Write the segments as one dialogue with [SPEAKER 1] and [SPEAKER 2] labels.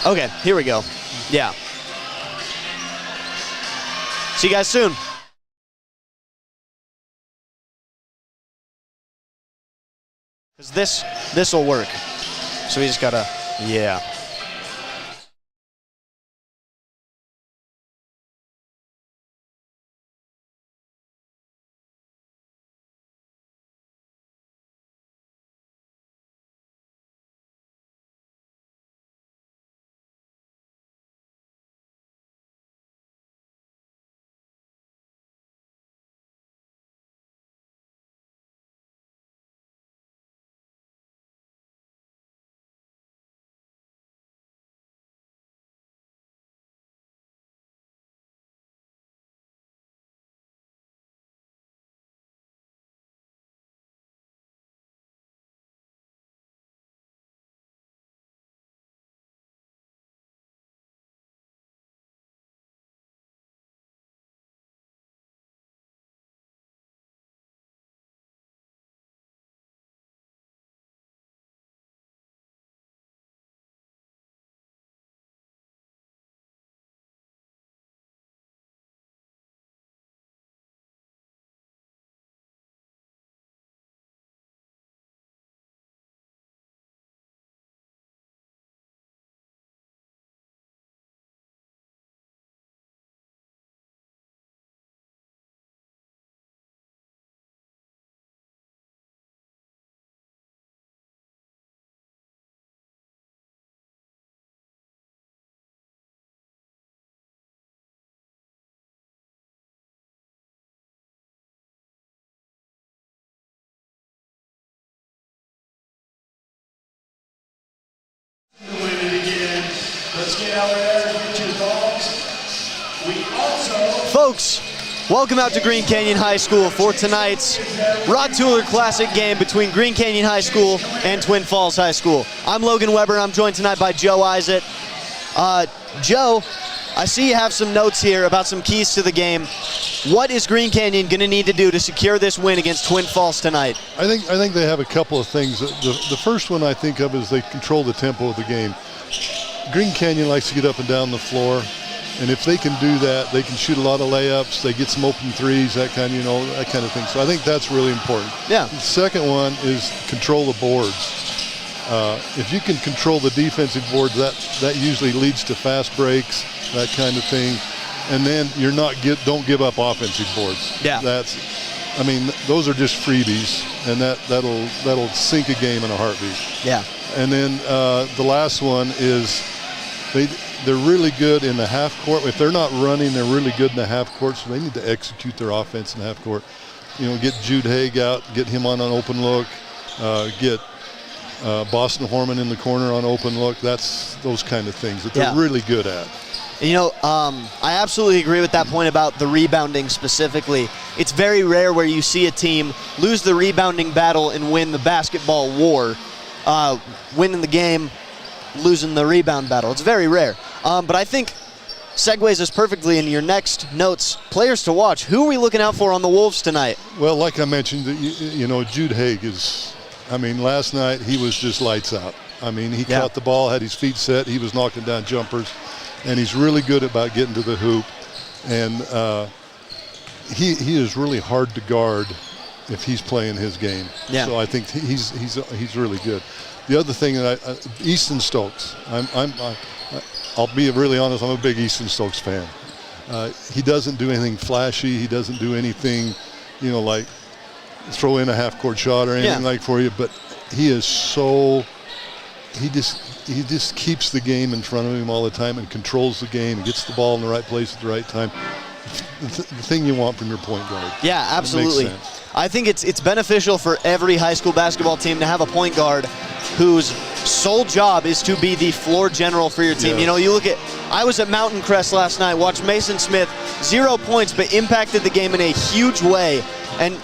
[SPEAKER 1] Okay, here we go. Yeah. See you guys soon. Because this will work. So we just gotta, yeah.
[SPEAKER 2] Let's get out there and get your balls. We also...
[SPEAKER 1] Folks, welcome out to Green Canyon High School for tonight's Rod Tuler Classic game between Green Canyon High School and Twin Falls High School. I'm Logan Weber, and I'm joined tonight by Joe Isaac. Joe, I see you have some notes here about some keys to the game. What is Green Canyon going to need to do to secure this win against Twin Falls tonight?
[SPEAKER 3] I think they have a couple of things. The first one I think of is they control the tempo of the game. Green Canyon likes to get up and down the floor, and if they can do that, they can shoot a lot of layups. They get some open threes, that kind of thing. So I think that's really important.
[SPEAKER 1] Yeah.
[SPEAKER 3] The second one is control the boards. If you can control the defensive boards, that usually leads to fast breaks, that kind of thing. And then don't give up offensive boards.
[SPEAKER 1] Yeah.
[SPEAKER 3] Those are just freebies, and that'll sink a game in a heartbeat.
[SPEAKER 1] Yeah.
[SPEAKER 3] And then the last one is they're really good in the half court. If they're not running, they're really good in the half court, so they need to execute their offense in the half court. Get Jude Haig out, get him on an open look, get Boston Horman in the corner on open look. That's those kind of things that they're really good at.
[SPEAKER 1] I absolutely agree with that point about the rebounding specifically. It's very rare where you see a team lose the rebounding battle and win the basketball war. Winning the game, losing the rebound battle. It's very rare. But I think segues us perfectly into your next notes. Players to watch. Who are we looking out for on the Wolves tonight?
[SPEAKER 3] Well, like I mentioned, Jude Haig is, last night he was just lights out. He caught the ball, had his feet set, he was knocking down jumpers, and he's really good about getting to the hoop. And he is really hard to guard if he's playing his game.
[SPEAKER 1] Yeah.
[SPEAKER 3] So I think he's really good. The other thing that Easton Stokes, I'll be really honest, I'm a big Easton Stokes fan. He doesn't do anything flashy. He doesn't do anything, like throw in a half-court shot or anything like for you. But he is he just keeps the game in front of him all the time and controls the game and gets the ball in the right place at the right time. The thing you want from your point guard.
[SPEAKER 1] Yeah, absolutely.
[SPEAKER 3] It makes sense.
[SPEAKER 1] I think it's beneficial for every high school basketball team to have a point guard whose sole job is to be the floor general for your team.
[SPEAKER 3] Yes.
[SPEAKER 1] I was at Mountain Crest last night, watched Mason Smith, 0 points, but impacted the game in a huge way and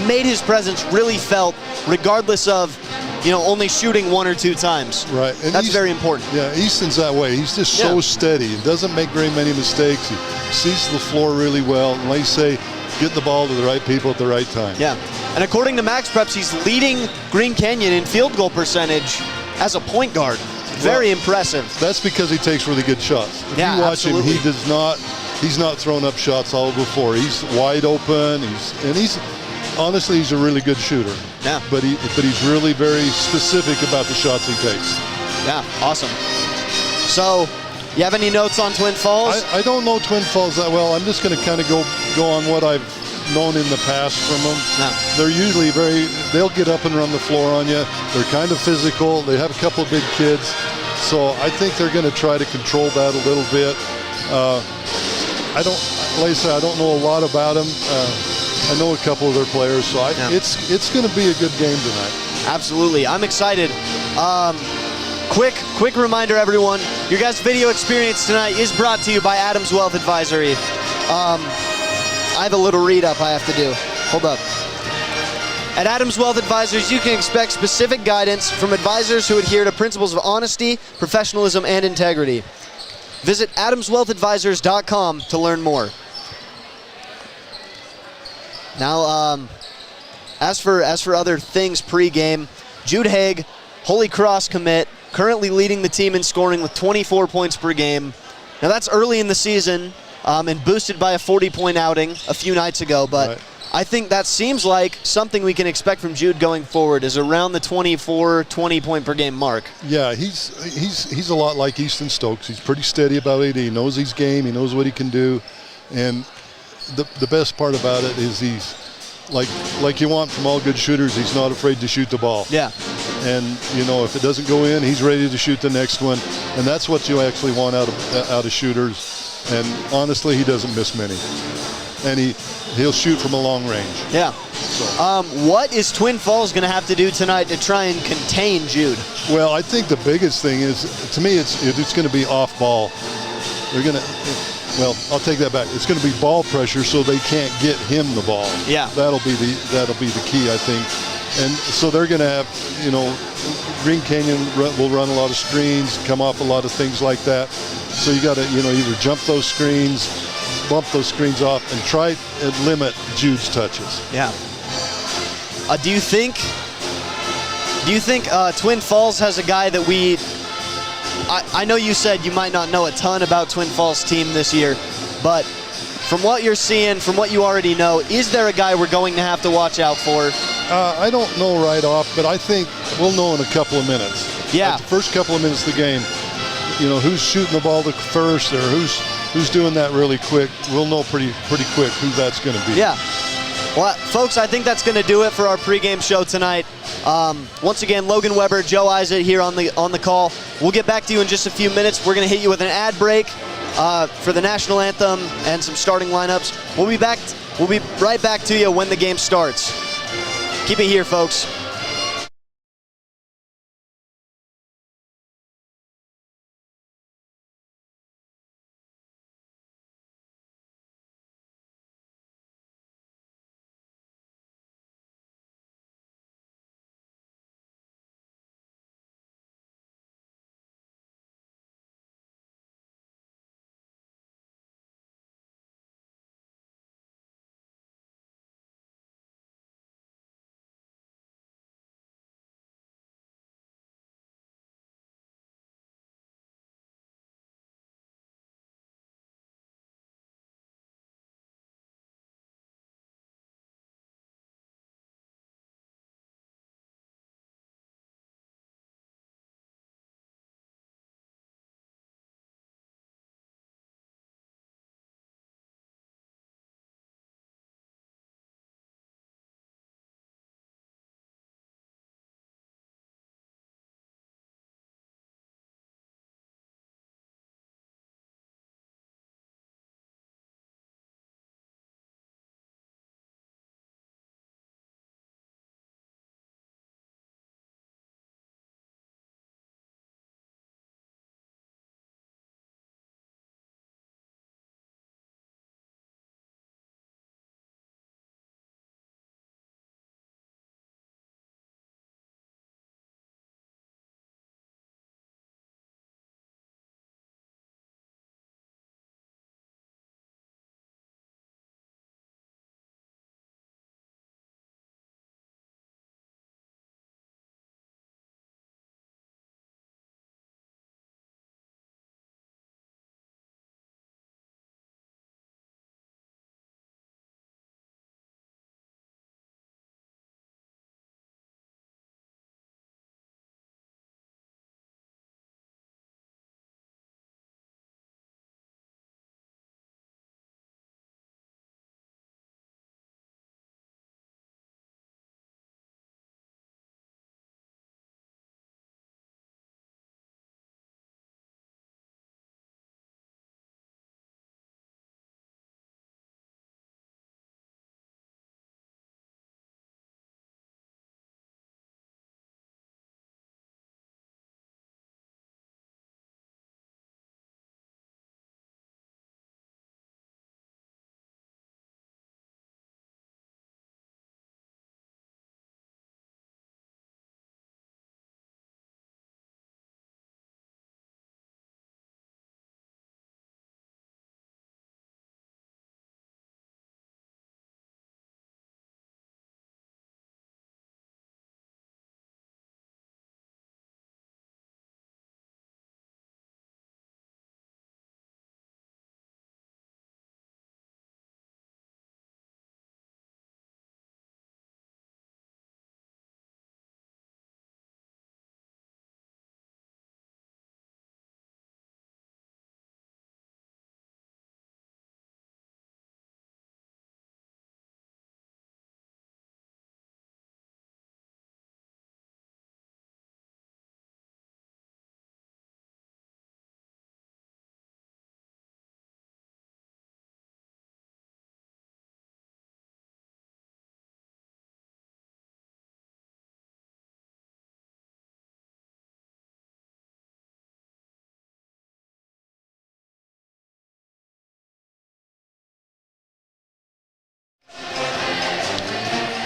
[SPEAKER 1] made his presence really felt regardless of, only shooting 1 or 2 times.
[SPEAKER 3] Right. And
[SPEAKER 1] that's very important.
[SPEAKER 3] Yeah, Easton's that way. He's just so steady and doesn't make very many mistakes. He sees the floor really well. And like you say, get the ball to the right people at the right time.
[SPEAKER 1] Yeah. And according to Max Preps, he's leading Green Canyon in field goal percentage as a point guard. Very impressive.
[SPEAKER 3] That's because he takes really good shots. If
[SPEAKER 1] Yeah,
[SPEAKER 3] you watch
[SPEAKER 1] absolutely.
[SPEAKER 3] him, he's not throwing up shots all over the floor. He's wide open. Honestly, he's a really good shooter.
[SPEAKER 1] Yeah.
[SPEAKER 3] But he's really very specific about the shots he takes.
[SPEAKER 1] Yeah, awesome. So, you have any notes on Twin Falls?
[SPEAKER 3] I don't know Twin Falls that well. I'm just going to kind of go on what I've known in the past from them.
[SPEAKER 1] No.
[SPEAKER 3] They're usually they'll get up and run the floor on you. They're kind of physical. They have a couple of big kids. So I think they're going to try to control that a little bit. Like I said, I don't know a lot about them. I know a couple of their players, so it's going to be a good game tonight.
[SPEAKER 1] Absolutely. I'm excited. Quick reminder, everyone. Your guys' video experience tonight is brought to you by Adams Wealth Advisory. I have a little read-up I have to do. Hold up. At Adams Wealth Advisors, you can expect specific guidance from advisors who adhere to principles of honesty, professionalism, and integrity. Visit adamswealthadvisors.com to learn more. Now, as for other things pre-game, Jude Haig, Holy Cross commit, currently leading the team in scoring with 24 points per game. Now that's early in the season and boosted by a 40-point outing a few nights ago, but
[SPEAKER 3] Right.
[SPEAKER 1] I think that seems like something we can expect from Jude going forward is around the 20 point per game mark.
[SPEAKER 3] Yeah, he's a lot like Easton Stokes. He's pretty steady about it. He knows his game. He knows what he can do, and the best part about it is he's like you want from all good shooters. He's not afraid to shoot the ball.
[SPEAKER 1] Yeah.
[SPEAKER 3] And if it doesn't go in, he's ready to shoot the next one, and that's what you actually want out of shooters. And honestly, he doesn't miss many, and he'll shoot from a long range.
[SPEAKER 1] Yeah. What is Twin Falls going to have to do tonight to try and contain Jude?
[SPEAKER 3] Well, I think the biggest thing is, to me, it's going to be off ball. They're going to. Well, I'll take that back. It's going to be ball pressure, so they can't get him the ball.
[SPEAKER 1] Yeah.
[SPEAKER 3] That'll be the key, I think. And so they're going to have, Green Canyon will run a lot of screens, come off a lot of things like that. So you got to, either jump those screens, bump those screens off, and try and limit Jude's touches.
[SPEAKER 1] Yeah. Do you think Twin Falls has a guy that we? I know you said you might not know a ton about Twin Falls' team this year, but from what you're seeing, from what you already know, is there a guy we're going to have to watch out for?
[SPEAKER 3] I don't know right off, but I think we'll know in a couple of minutes.
[SPEAKER 1] Yeah.
[SPEAKER 3] Like the first couple of minutes of the game, who's shooting the ball the first or who's doing that really quick. We'll know pretty quick who that's going to be.
[SPEAKER 1] Yeah. Well, folks, I think that's going to do it for our pregame show tonight. Once again, Logan Weber, Joe Isaac here on the call. We'll get back to you in just a few minutes. We're going to hit you with an ad break for the national anthem and some starting lineups. We'll be right back to you when the game starts. Keep it here, folks.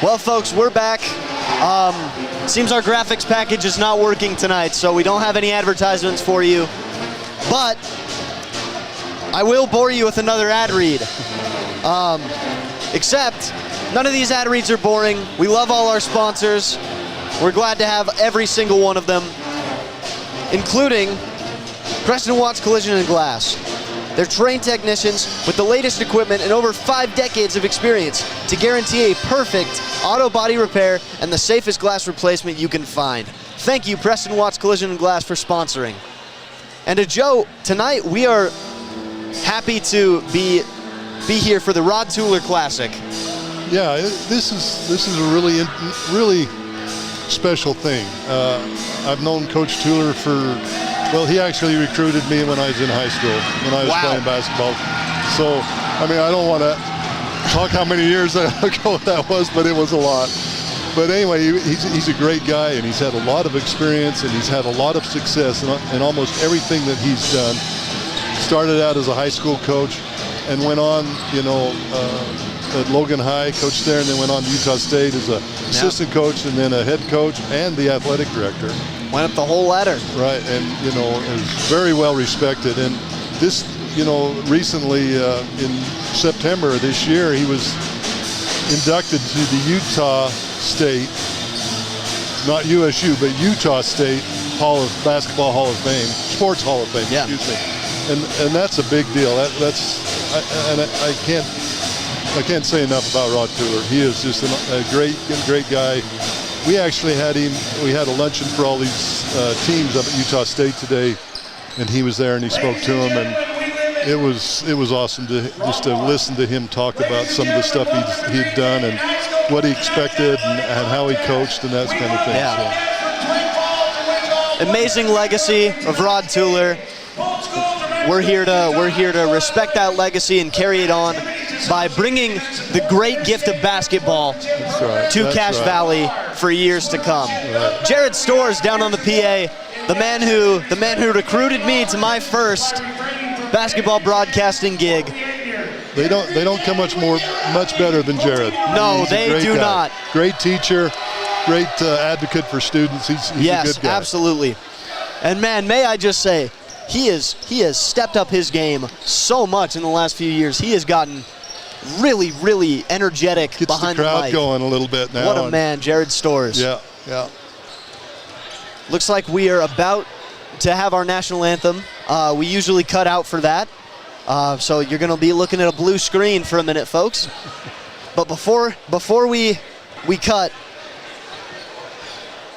[SPEAKER 1] Well, folks, we're back. Seems our graphics package is not working tonight, so we don't have any advertisements for you. But I will bore you with another ad read. Except, none of these ad reads are boring. We love all our sponsors. We're glad to have every single one of them, including Preston Watts Collision and Glass. They're trained technicians with the latest equipment and over 5 decades of experience to guarantee a perfect auto body repair and the safest glass replacement you can find. Thank you, Preston Watts Collision and Glass, for sponsoring. And to Joe, tonight we are happy to be here for the Rod Tuler Classic.
[SPEAKER 3] Yeah, this is a really special thing. I've known Coach Tuler for, well, he actually recruited me when I was in high school, when I was playing basketball. So, I mean, I don't want to talk how many years ago that was, but it was a lot. But anyway, he's a great guy, and he's had a lot of experience, and he's had a lot of success in almost everything that he's done. Started out as a high school coach and went on, at Logan High, coached there, and then went on to Utah State as an assistant coach and then a head coach and the athletic director.
[SPEAKER 1] Went up the whole ladder.
[SPEAKER 3] Right, and, is very well respected. And this, recently in September of this year, he was inducted to the Utah State, not USU, but Utah State Basketball Hall of Fame, Sports Hall of Fame, excuse me. And that's a big deal. I can't say enough about Rod Tuler. He is just a great guy. We actually had a luncheon for all these teams up at Utah State today, and he was there and he spoke to them, and it was awesome to listen to him talk about some of the stuff he'd done and what he expected and how he coached and that kind of thing.
[SPEAKER 1] Yeah. So. Amazing legacy of Rod Tuler. We're here to respect that legacy and carry it on by bringing the great gift of basketball to Cache Valley for years to come.
[SPEAKER 3] Right.
[SPEAKER 1] Jared Storrs down on the PA, the man who recruited me to my first basketball broadcasting gig.
[SPEAKER 3] They don't come much better than Jared.
[SPEAKER 1] No, they do not.
[SPEAKER 3] Great teacher, great advocate for students. He's a good guy.
[SPEAKER 1] Yes, absolutely. And man, may I just say, he has stepped up his game so much in the last few years. He has gotten really, really energetic behind the mic.
[SPEAKER 3] Gets the crowd going a little bit now.
[SPEAKER 1] What a man, Jared Storrs.
[SPEAKER 3] Yeah.
[SPEAKER 1] Looks like we are about to have our national anthem. We usually cut out for that. So you're going to be looking at a blue screen for a minute, folks. But before we cut,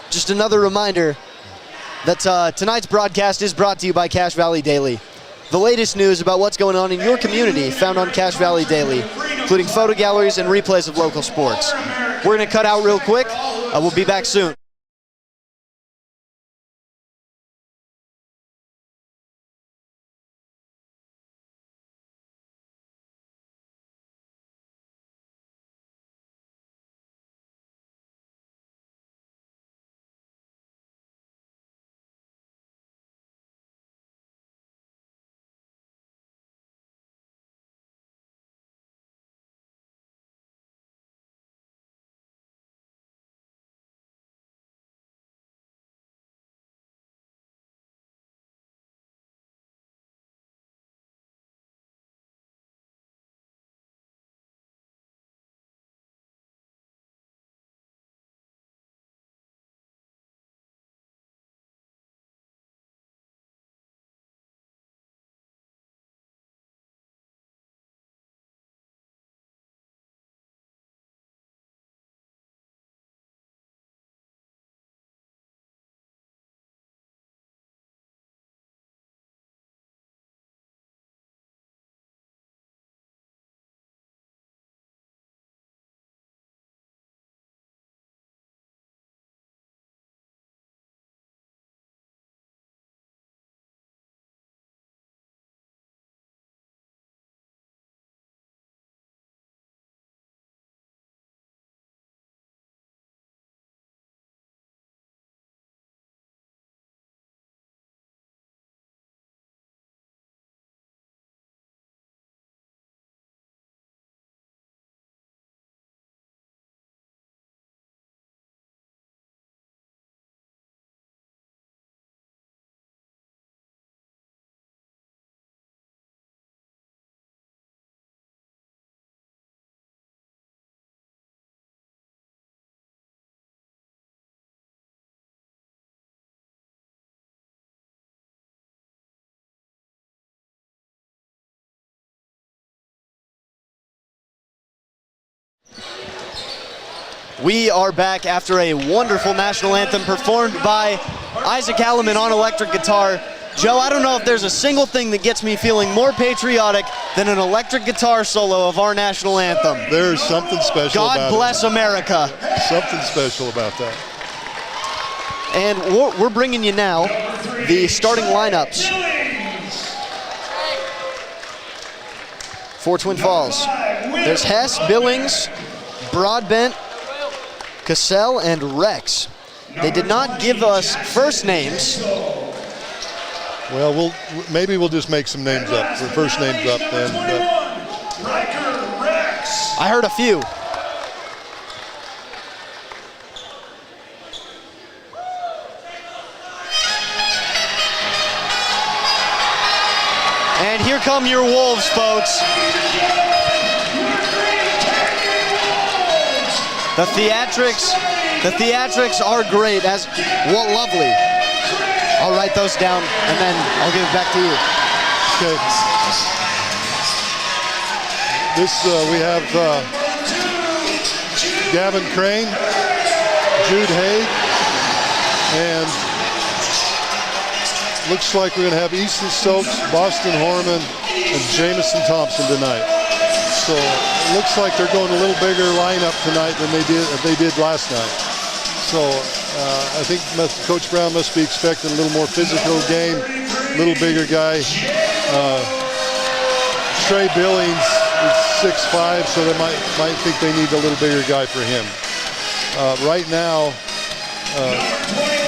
[SPEAKER 1] just another reminder that tonight's broadcast is brought to you by Cache Valley Daily. The latest news about what's going on in your community found on Cache Valley Daily, including photo galleries and replays of local sports. We're going to cut out real quick. We'll be back soon. We are back after a wonderful national anthem performed by Isaac Alleman on electric guitar. Joe, I don't know if there's a single thing that gets me feeling more patriotic than an electric guitar solo of our national anthem.
[SPEAKER 3] There's something special about it.
[SPEAKER 1] God bless America.
[SPEAKER 3] Something special about that.
[SPEAKER 1] And we're bringing you now the starting lineups for Twin Falls. There's Hess, Billings, Broadbent, Cassell, and Rex. They did not give us first names.
[SPEAKER 3] Well, maybe we'll just make some names up, or first names up then.
[SPEAKER 1] I heard a few. And here come your Wolves, folks. The theatrics are great. What lovely. I'll write those down and then I'll give it back to you.
[SPEAKER 3] Okay. We have Gavin Crane, Jude Haig, and looks like we're going to have Easton Stokes, Boston Horman, and Jamison Thompson tonight. So it looks like they're going a little bigger lineup tonight than they did last night. So I think Coach Brown must be expecting a little more physical game, a little bigger guy. Trey Billings is 6'5", so they might think they need a little bigger guy for him. Right now,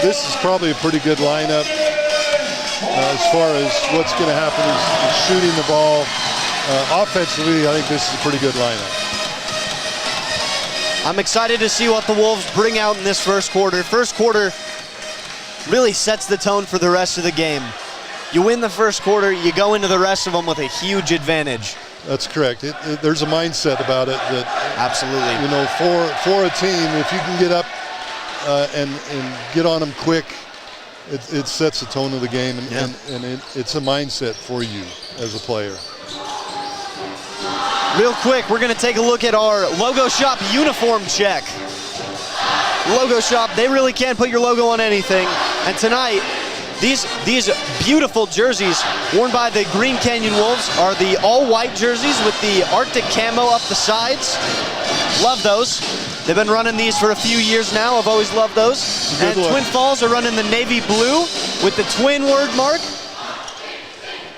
[SPEAKER 3] this is probably a pretty good lineup. As far as what's going to happen is shooting the ball. Offensively, I think this is a pretty good lineup.
[SPEAKER 1] I'm excited to see what the Wolves bring out in this first quarter. First quarter really sets the tone for the rest of the game. You win the first quarter, you go into the rest of them with a huge advantage.
[SPEAKER 3] That's correct. There's a mindset about it that
[SPEAKER 1] absolutely.
[SPEAKER 3] You know, for a team, if you can get up and get on them quick, it sets the tone of the game, and it's a mindset for you as a player.
[SPEAKER 1] Real quick, we're going to take a look at our Logo Shop uniform check. Logo Shop, they really can't put your logo on anything. And tonight, these beautiful jerseys worn by the Green Canyon Wolves are the all-white jerseys with the Arctic camo up the sides. Love those. They've been running these for a few years now. I've always loved those. And Twin Falls are running the navy blue with the twin word mark.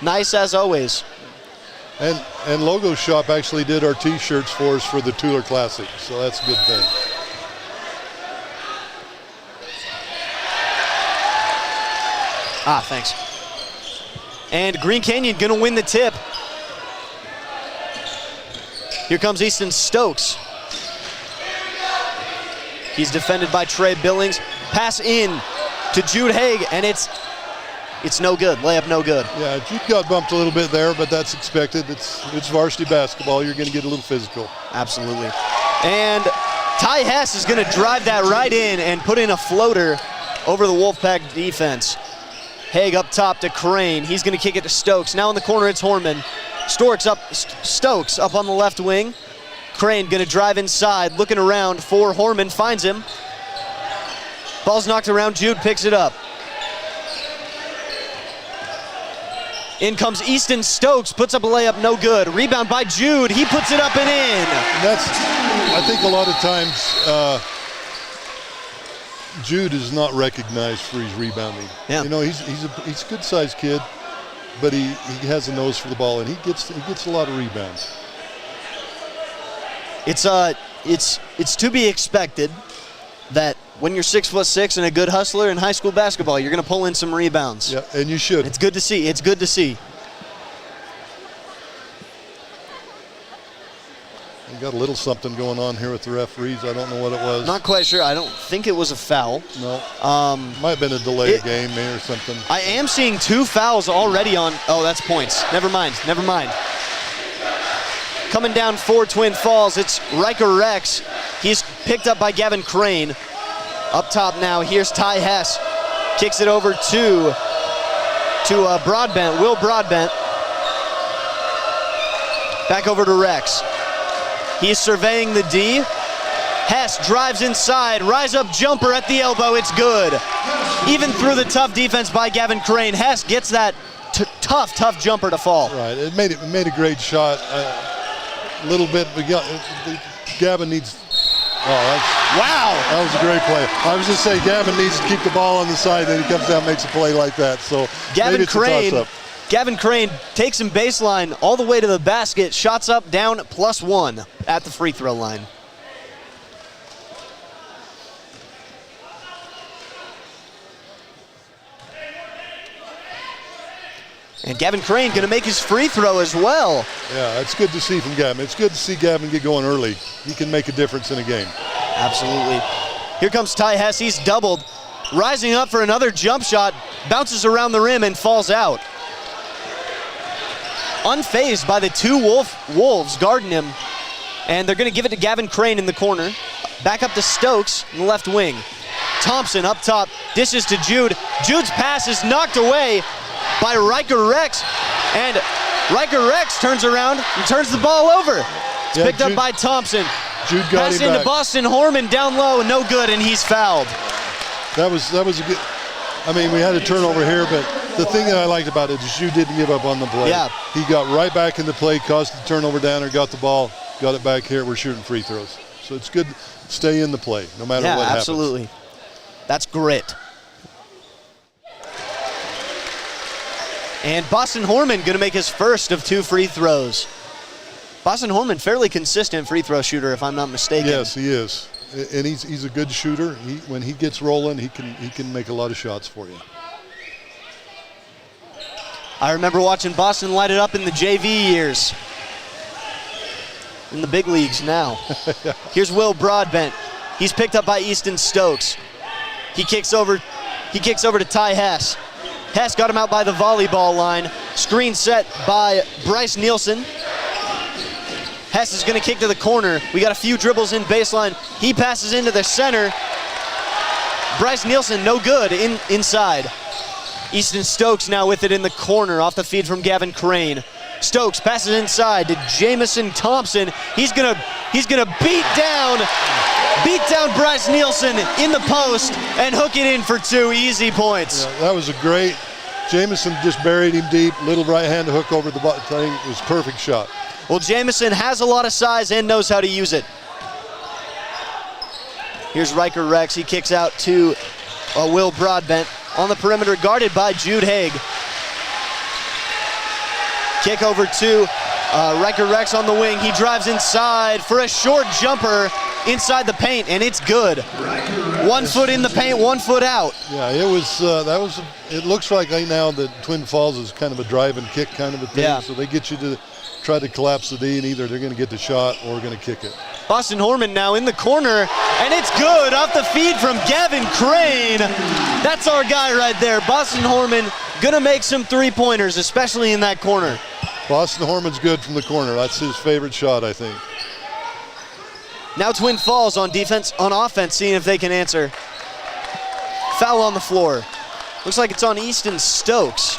[SPEAKER 1] Nice as always.
[SPEAKER 3] And Logo Shop actually did our T-shirts for us for the Tuler Classic, so that's a good thing.
[SPEAKER 1] Thanks. And Green Canyon gonna win the tip. Here comes Easton Stokes. He's defended by Trey Billings. Pass in to Jude Haig, and it's no good. Layup no good.
[SPEAKER 3] Yeah, Jude got bumped a little bit there, but that's expected. It's varsity basketball. You're going to get a little physical.
[SPEAKER 1] Absolutely. And Ty Hess is going to drive that right in and put in a floater over the Wolfpack defense. Haig up top to Crane. He's going to kick it to Stokes. Now in the corner, it's Horman. Stokes up on the left wing. Crane going to drive inside, looking around for Horman, finds him. Ball's knocked around, Jude picks it up. In comes Easton Stokes, puts up a layup, no good. Rebound by Jude, he puts it up and in.
[SPEAKER 3] I think a lot of times Jude is not recognized for his rebounding.
[SPEAKER 1] Yeah.
[SPEAKER 3] You know, he's a good-sized kid, but he has a nose for the ball, and he gets a lot of rebounds.
[SPEAKER 1] It's to be expected that when you're 6'6" and a good hustler in high school basketball, you're going to pull in some rebounds.
[SPEAKER 3] Yeah, and you should.
[SPEAKER 1] It's good to see. It's good to see.
[SPEAKER 3] We got a little something going on here with the referees. I don't know what it was.
[SPEAKER 1] Not quite sure. I don't think it was a foul.
[SPEAKER 3] No. Might have been a delayed game maybe or something.
[SPEAKER 1] I am seeing 2 fouls already on. Oh, that's points. Never mind. Coming down for Twin Falls, it's Riker Rex. He's picked up by Gavin Crane. Up top now, here's Ty Hess. Kicks it over to Broadbent, Will Broadbent. Back over to Rex. He's surveying the D. Hess drives inside, rise up jumper at the elbow, it's good. Even through the tough defense by Gavin Crane, Hess gets that tough jumper to fall.
[SPEAKER 3] Right, it made a great shot. A little bit, Gavin needs,
[SPEAKER 1] Wow.
[SPEAKER 3] That was a great play. I was just saying Gavin needs to keep the ball on the side, then he comes down and makes a play like that. So maybe it's a toss-up.
[SPEAKER 1] Gavin Crane takes him baseline all the way to the basket, shots up, down, +1 at the free throw line. And Gavin Crane going to make his free throw as well.
[SPEAKER 3] Yeah, it's good to see from Gavin. It's good to see Gavin get going early. He can make a difference in a game.
[SPEAKER 1] Absolutely. Here comes Ty Hess. He's doubled. Rising up for another jump shot. Bounces around the rim and falls out. Unfazed by the two Wolves guarding him. And they're going to give it to Gavin Crane in the corner. Back up to Stokes in the left wing. Thompson up top. Dishes to Jude. Jude's pass is knocked away by Riker Rex, and Riker Rex turns around and turns the ball over. It's picked up by Thompson.
[SPEAKER 3] Jude got
[SPEAKER 1] Pass
[SPEAKER 3] him
[SPEAKER 1] into
[SPEAKER 3] back.
[SPEAKER 1] Boston Horman down low, no good, and he's fouled.
[SPEAKER 3] That was a good. I mean, we had a turnover here, but the thing that I liked about it is Jude didn't give up on the play.
[SPEAKER 1] Yeah.
[SPEAKER 3] He got right back in the play, caused the turnover down there, got the ball, got it back here. We're shooting free throws, so it's good to stay in the play no matter what happens.
[SPEAKER 1] Absolutely. That's grit. And Boston Horman going to make his first of 2 free throws. Boston Horman, fairly consistent free throw shooter, if I'm not mistaken.
[SPEAKER 3] Yes, he is, and he's a good shooter. When he gets rolling, he can make a lot of shots for you.
[SPEAKER 1] I remember watching Boston light it up in the JV years. In the big leagues now. Here's Will Broadbent. He's picked up by Easton Stokes. He kicks over to Ty Hess. Hess got him out by the volleyball line. Screen set by Bryce Nielsen. Hess is going to kick to the corner. We got a few dribbles in baseline. He passes into the center. Bryce Nielsen, no good inside. Easton Stokes now with it in the corner off the feed from Gavin Crane. Stokes passes inside to Jamison Thompson. He's gonna beat down Bryce Nielsen in the post and hook it in for 2 easy points.
[SPEAKER 3] Yeah, that was a great. Jamison just buried him deep. Little right hand hook over the button thing. It was a perfect shot.
[SPEAKER 1] Well, Jamison has a lot of size and knows how to use it. Here's Riker Rex. He kicks out to Will Broadbent on the perimeter, guarded by Jude Haig. Kick over to Riker Rex on the wing. He drives inside for a short jumper inside the paint, and it's good. 1 foot in the paint, 1 foot out.
[SPEAKER 3] Yeah, it was. It looks like right now that Twin Falls is kind of a drive and kick kind of a thing.
[SPEAKER 1] Yeah.
[SPEAKER 3] So they get you to try to collapse the D, and either they're going to get the shot or going to kick it.
[SPEAKER 1] Boston Horman now in the corner, and it's good off the feed from Gavin Crane. That's our guy right there. Boston Horman gonna make some 3-pointers, especially in that corner.
[SPEAKER 3] Boston Horman's good from the corner. That's his favorite shot, I think.
[SPEAKER 1] Now Twin Falls on offense, seeing if they can answer. Foul on the floor. Looks like it's on Easton Stokes.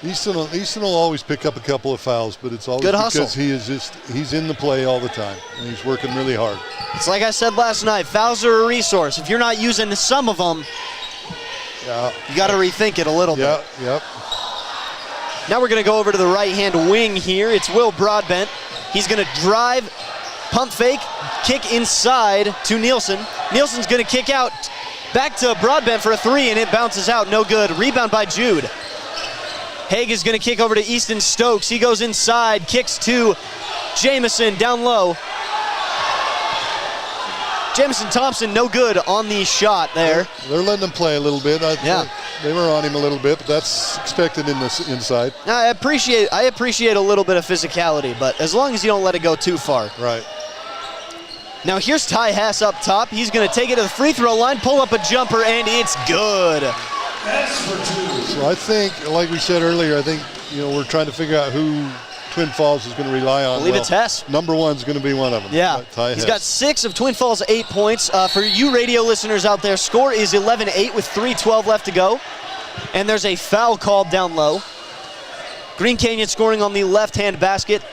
[SPEAKER 3] Easton will always pick up a couple of fouls, but it's always
[SPEAKER 1] Good hustle.
[SPEAKER 3] because he's in the play all the time, and he's working really hard.
[SPEAKER 1] It's like I said last night, fouls are a resource. If you're not using some of them, you got to rethink it a little bit.
[SPEAKER 3] Yep.
[SPEAKER 1] Now we're going to go over to the right-hand wing here. It's Will Broadbent. He's going to drive, pump fake, kick inside to Nielsen. Nielsen's going to kick out back to Broadbent for a 3, and it bounces out. No good. Rebound by Jude. Haig is going to kick over to Easton Stokes. He goes inside, kicks to Jamison down low. Jamison Thompson, no good on the shot there.
[SPEAKER 3] They're letting him play a little bit. They were on him a little bit, but that's expected in this inside.
[SPEAKER 1] I appreciate a little bit of physicality, but as long as you don't let it go too far.
[SPEAKER 3] Right.
[SPEAKER 1] Now here's Ty Hess up top. He's going to take it to the free throw line, pull up a jumper, and it's good.
[SPEAKER 2] That's for 2.
[SPEAKER 3] So I think, like we said earlier, we're trying to figure out who Twin Falls is going to rely on.
[SPEAKER 1] I believe it's Hess.
[SPEAKER 3] Number 1 is going to be one of them.
[SPEAKER 1] Yeah,
[SPEAKER 3] Ty
[SPEAKER 1] he's
[SPEAKER 3] Hess.
[SPEAKER 1] got 6 of Twin Falls' 8 points. For you radio listeners out there, score is 11-8 with 3:12 left to go. And there's a foul called down low. Green Canyon scoring on the left-hand basket.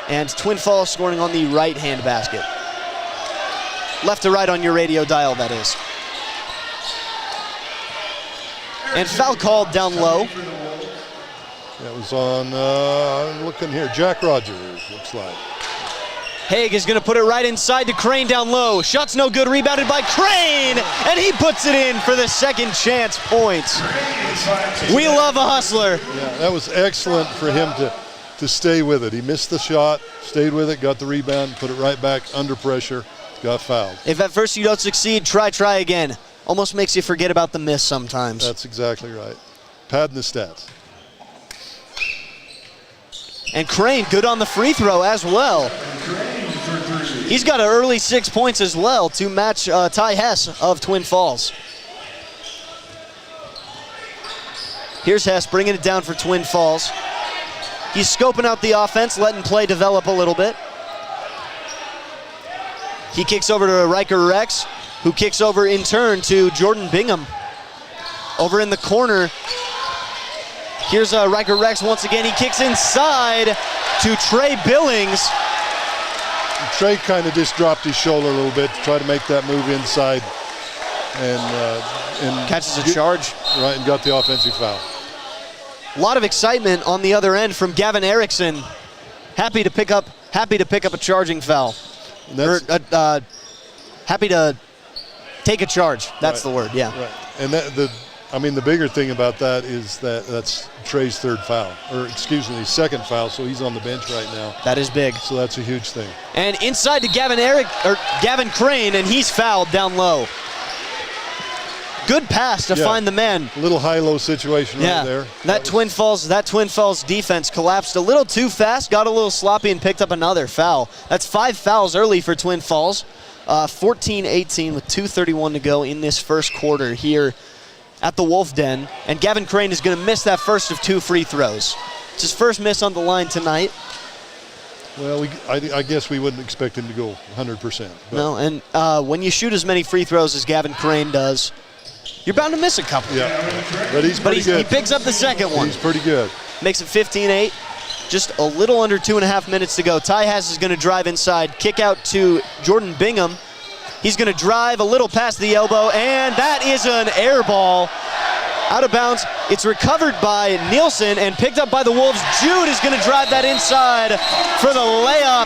[SPEAKER 1] And Twin Falls scoring on the right-hand basket. Left to right on your radio dial, that is. And foul called down low.
[SPEAKER 3] That was on, I'm looking here, Jack Rogers, looks like.
[SPEAKER 1] Haig is going to put it right inside to Crane down low. Shot's no good, rebounded by Crane, and he puts it in for the second chance points. We love a hustler.
[SPEAKER 3] Yeah, that was excellent for him to stay with it. He missed the shot, stayed with it, got the rebound, put it right back under pressure, got fouled.
[SPEAKER 1] If at first you don't succeed, try again. Almost makes you forget about the miss sometimes.
[SPEAKER 3] That's exactly right. Padding the stats.
[SPEAKER 1] And Crane good on the free throw as well. He's got an early 6 points as well to match Ty Hess of Twin Falls. Here's Hess bringing it down for Twin Falls. He's scoping out the offense, letting play develop a little bit. He kicks over to Riker Rex, who kicks over in turn to Jordan Bingham. Over in the corner, here's Riker Rex once again. He kicks inside to Trey Billings.
[SPEAKER 3] Trey kind of just dropped his shoulder a little bit to try to make that move inside and
[SPEAKER 1] catches a charge.
[SPEAKER 3] Right, and got the offensive foul.
[SPEAKER 1] A lot of excitement on the other end from Gavin Erickson. Happy to pick up a charging foul. Happy to take a charge. That's
[SPEAKER 3] right,
[SPEAKER 1] the word, yeah.
[SPEAKER 3] Right. And the bigger thing about that is that's Trey's third foul, or excuse me, his second foul, so he's on the bench right now.
[SPEAKER 1] That is big.
[SPEAKER 3] So that's a huge thing.
[SPEAKER 1] And inside to Gavin Crane, and he's fouled down low. Good pass to find the man.
[SPEAKER 3] A little high-low situation right there.
[SPEAKER 1] That Twin Falls defense collapsed a little too fast, got a little sloppy, and picked up another foul. That's 5 fouls early for Twin Falls. 14-18 with 2:31 to go in this first quarter here at the Wolf Den. And Gavin Crane is going to miss that first of 2 free throws. It's his first miss on the line tonight.
[SPEAKER 3] Well, I guess we wouldn't expect him to go 100%.
[SPEAKER 1] No, and when you shoot as many free throws as Gavin Crane does, you're bound to miss a couple.
[SPEAKER 3] Yeah, but he's pretty good.
[SPEAKER 1] He picks up the second one.
[SPEAKER 3] He's pretty good.
[SPEAKER 1] Makes it 15-8. Just a little under 2.5 minutes to go. Ty Hess is going to drive inside, kick out to Jordan Bingham. He's going to drive a little past the elbow, and that is an air ball. Out of bounds. It's recovered by Nielsen and picked up by the Wolves. Jude is going to drive that inside for the layup.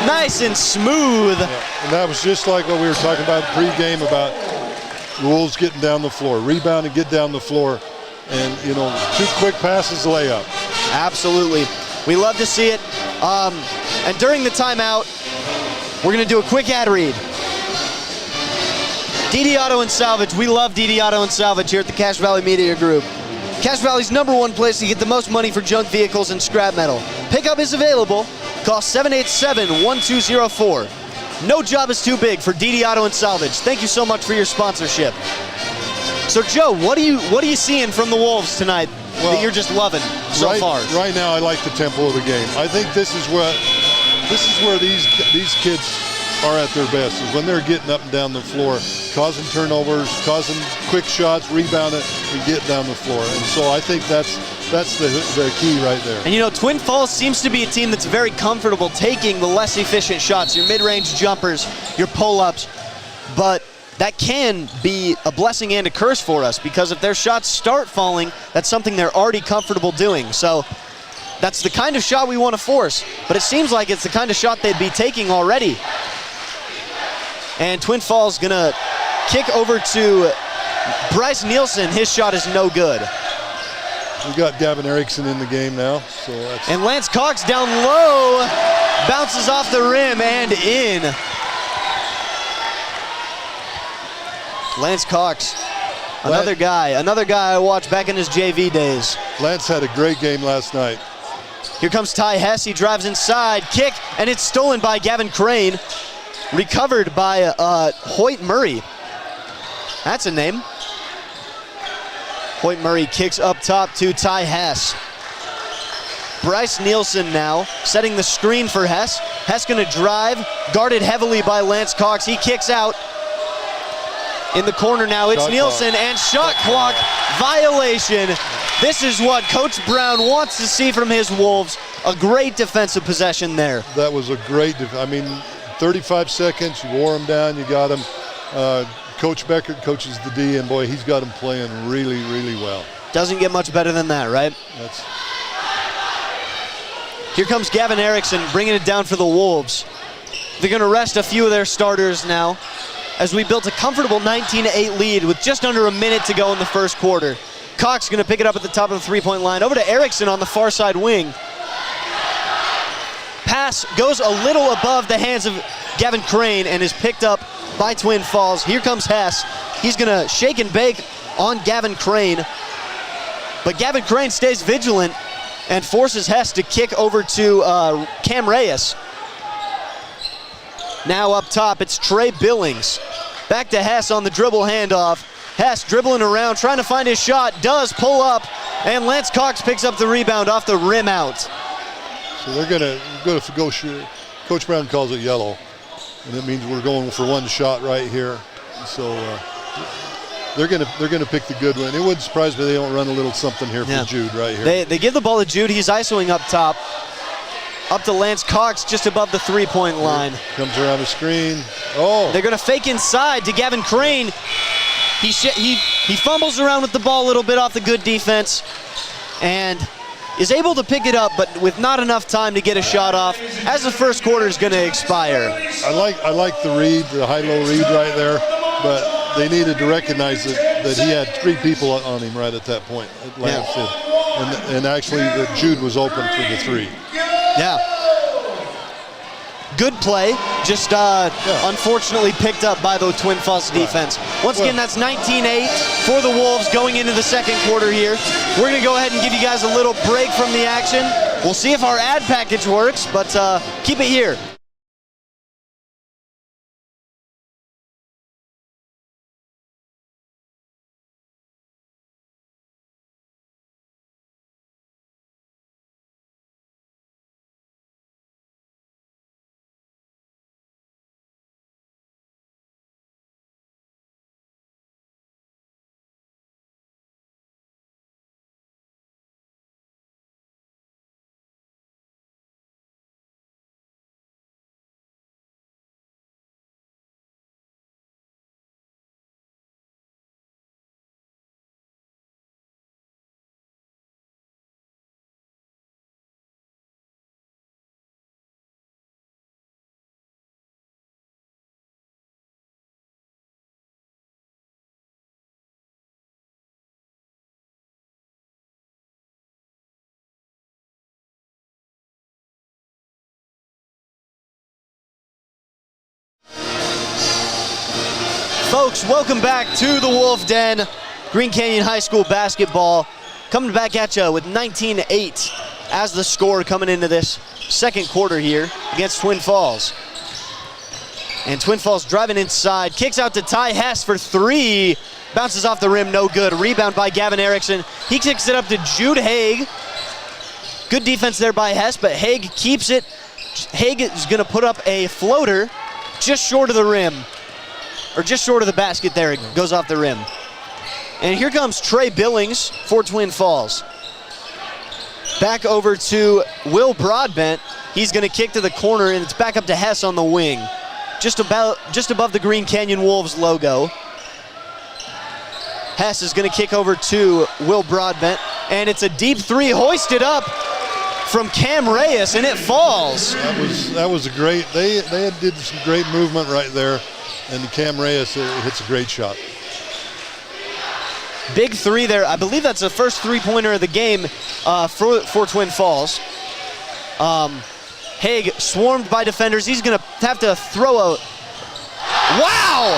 [SPEAKER 1] Nice and smooth.
[SPEAKER 3] Yeah. And that was just like what we were talking about pregame about the Wolves getting down the floor. Rebound and get down the floor. And, 2 quick passes, layup.
[SPEAKER 1] Absolutely. We love to see it. And during the timeout, we're going to do a quick ad read. DD Auto and Salvage. We love DD Auto and Salvage here at the Cache Valley Media Group. Cache Valley's #1 place to get the most money for junk vehicles and scrap metal. Pickup is available. Call 787-1204. No job is too big for DD Auto and Salvage. Thank you so much for your sponsorship. So, Joe, what are you seeing from the Wolves tonight that you're just loving so far?
[SPEAKER 3] Right now, I like the tempo of the game. I think this is where these kids are at their best, is when they're getting up and down the floor, causing turnovers, causing quick shots, rebounding, and getting down the floor. And so I think that's the key right there.
[SPEAKER 1] And Twin Falls seems to be a team that's very comfortable taking the less efficient shots, your mid-range jumpers, your pull-ups, but that can be a blessing and a curse for us, because if their shots start falling, that's something they're already comfortable doing. So that's the kind of shot we want to force, but it seems like it's the kind of shot they'd be taking already. And Twin Falls gonna kick over to Bryce Nielsen. His shot is no good.
[SPEAKER 3] We've got Gavin Erickson in the game now.
[SPEAKER 1] And Lance Cox down low, bounces off the rim and in. Lance Cox, another guy I watched back in his JV days.
[SPEAKER 3] Lance had a great game last night.
[SPEAKER 1] Here comes Ty Hess. He drives inside, kick, and it's stolen by Gavin Crane. Recovered by Hoyt Murray. That's a name. Hoyt Murray kicks up top to Ty Hess. Bryce Nielsen now setting the screen for Hess. Hess gonna drive, guarded heavily by Lance Cox. He kicks out. In the corner now, it's Nielsen, and shot clock violation. This is what Coach Brown wants to see from his Wolves. a great defensive possession there.
[SPEAKER 3] That was a great, 35 seconds, you wore him down, you got him. Coach Beckert coaches the D, and boy, he's got him playing really, really well.
[SPEAKER 1] Doesn't get much better than that, right? Here comes Gavin Erickson bringing it down for the Wolves. They're going to rest a few of their starters now as we built a comfortable 19-8 lead with just under a minute to go in the first quarter. Cox going to pick it up at the top of the three-point line. Over to Erickson on the far side wing. Pass goes a little above the hands of Gavin Crane and is picked up by Twin Falls. Here comes Hess. He's going to shake and bake on Gavin Crane. But Gavin Crane stays vigilant and forces Hess to kick over to Cam Reyes. Now up top, it's Trey Billings. Back to Hess on the dribble handoff. Hess dribbling around, trying to find his shot, does pull up, and Lance Cox picks up the rebound off the rim out.
[SPEAKER 3] So they're going to go shoot. Coach Brown calls it yellow, and it means we're going for one shot right here. So they're going to pick the good one. It wouldn't surprise me they don't run a little something here for Jude right here.
[SPEAKER 1] They give the ball to Jude. He's isoing up top. Up to Lance Cox just above the three-point line.
[SPEAKER 3] Comes around the screen. Oh!
[SPEAKER 1] They're going to fake inside to Gavin Crane. He fumbles around with the ball a little bit off the good defense and is able to pick it up, but with not enough time to get a shot off as the first quarter is going to expire.
[SPEAKER 3] I like the read, the high-low read right there, but they needed to recognize that he had three people on him right at that point. And actually, Jude was open for the three.
[SPEAKER 1] Yeah. Good play, just unfortunately picked up by the Twin Falls defense. Once again, that's 19-8 for the Wolves going into the second quarter here. We're going to go ahead and give you guys a little break from the action. We'll see if our ad package works, but keep it here. Folks, welcome back to the Wolf Den. Green Canyon High School basketball coming back at you with 19-8 as the score coming into this second quarter here against Twin Falls. And Twin Falls driving inside, kicks out to Ty Hess for three. Bounces off the rim, no good. Rebound by Gavin Erickson. He kicks it up to Jude Haig. Good defense there by Hess, but Haig keeps it. Haig is going to put up a floater just short of the rim. Or just short of the basket there, it goes off the rim. And here comes Trey Billings for Twin Falls. Back over to Will Broadbent. He's going to kick to the corner, and it's back up to Hess on the wing. Just above the Green Canyon Wolves logo. Hess is going to kick over to Will Broadbent, and it's a deep three hoisted up from Cam Reyes, and it falls.
[SPEAKER 3] That was a great, they did some great movement right there. And Cam Reyes hits a great shot.
[SPEAKER 1] Big three there. I believe that's the first three-pointer of the game for Twin Falls. Haig swarmed by defenders. He's going to have to throw a... Wow!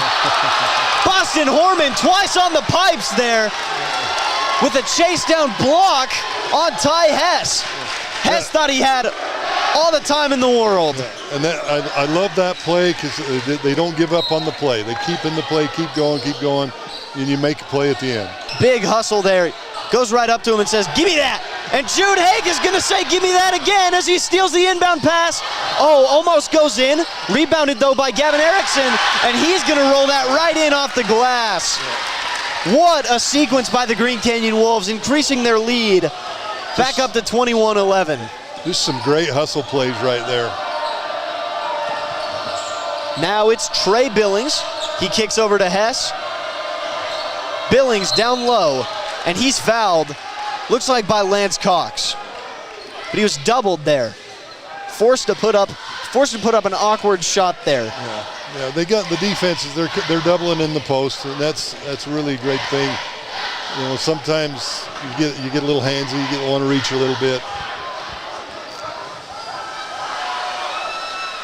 [SPEAKER 1] Boston Horman twice on the pipes there with a chase-down block on Ty Hess. Hess thought he had all the time in the world.
[SPEAKER 3] And I love that play because they don't give up on the play. They keep in the play, keep going, and you make a play at the end.
[SPEAKER 1] Big hustle there. Goes right up to him and says, "Give me that." And Jude Haig is going to say, "Give me that" again as he steals the inbound pass. Oh, almost goes in. Rebounded, though, by Gavin Erickson, and he's going to roll that right in off the glass. What a sequence by the Green Canyon Wolves, increasing their lead back up to 21-11.
[SPEAKER 3] Just some great hustle plays right there.
[SPEAKER 1] Now it's Trey Billings. He kicks over to Hess. Billings down low, and he's fouled. Looks like by Lance Cox. But he was doubled there. Forced to put up an awkward shot there.
[SPEAKER 3] Yeah, they got the defenses. They're doubling in the post, and that's a really great thing. You know, sometimes you get a little handsy, you want to reach a little bit.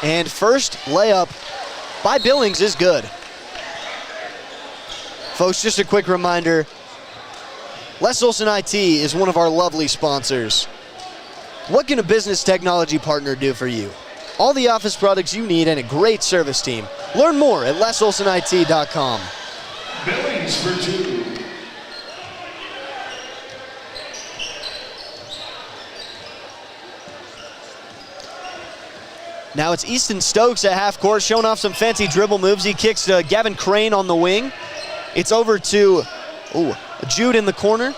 [SPEAKER 1] And first layup by Billings is good. Folks, just a quick reminder, Les Olson IT is one of our lovely sponsors. What can a business technology partner do for you? All the office products you need and a great service team. Learn more at lesolsonit.com.
[SPEAKER 2] Billings for 2.
[SPEAKER 1] Now it's Easton Stokes at half court, showing off some fancy dribble moves. He kicks to Gavin Crane on the wing. It's over to Jude in the corner.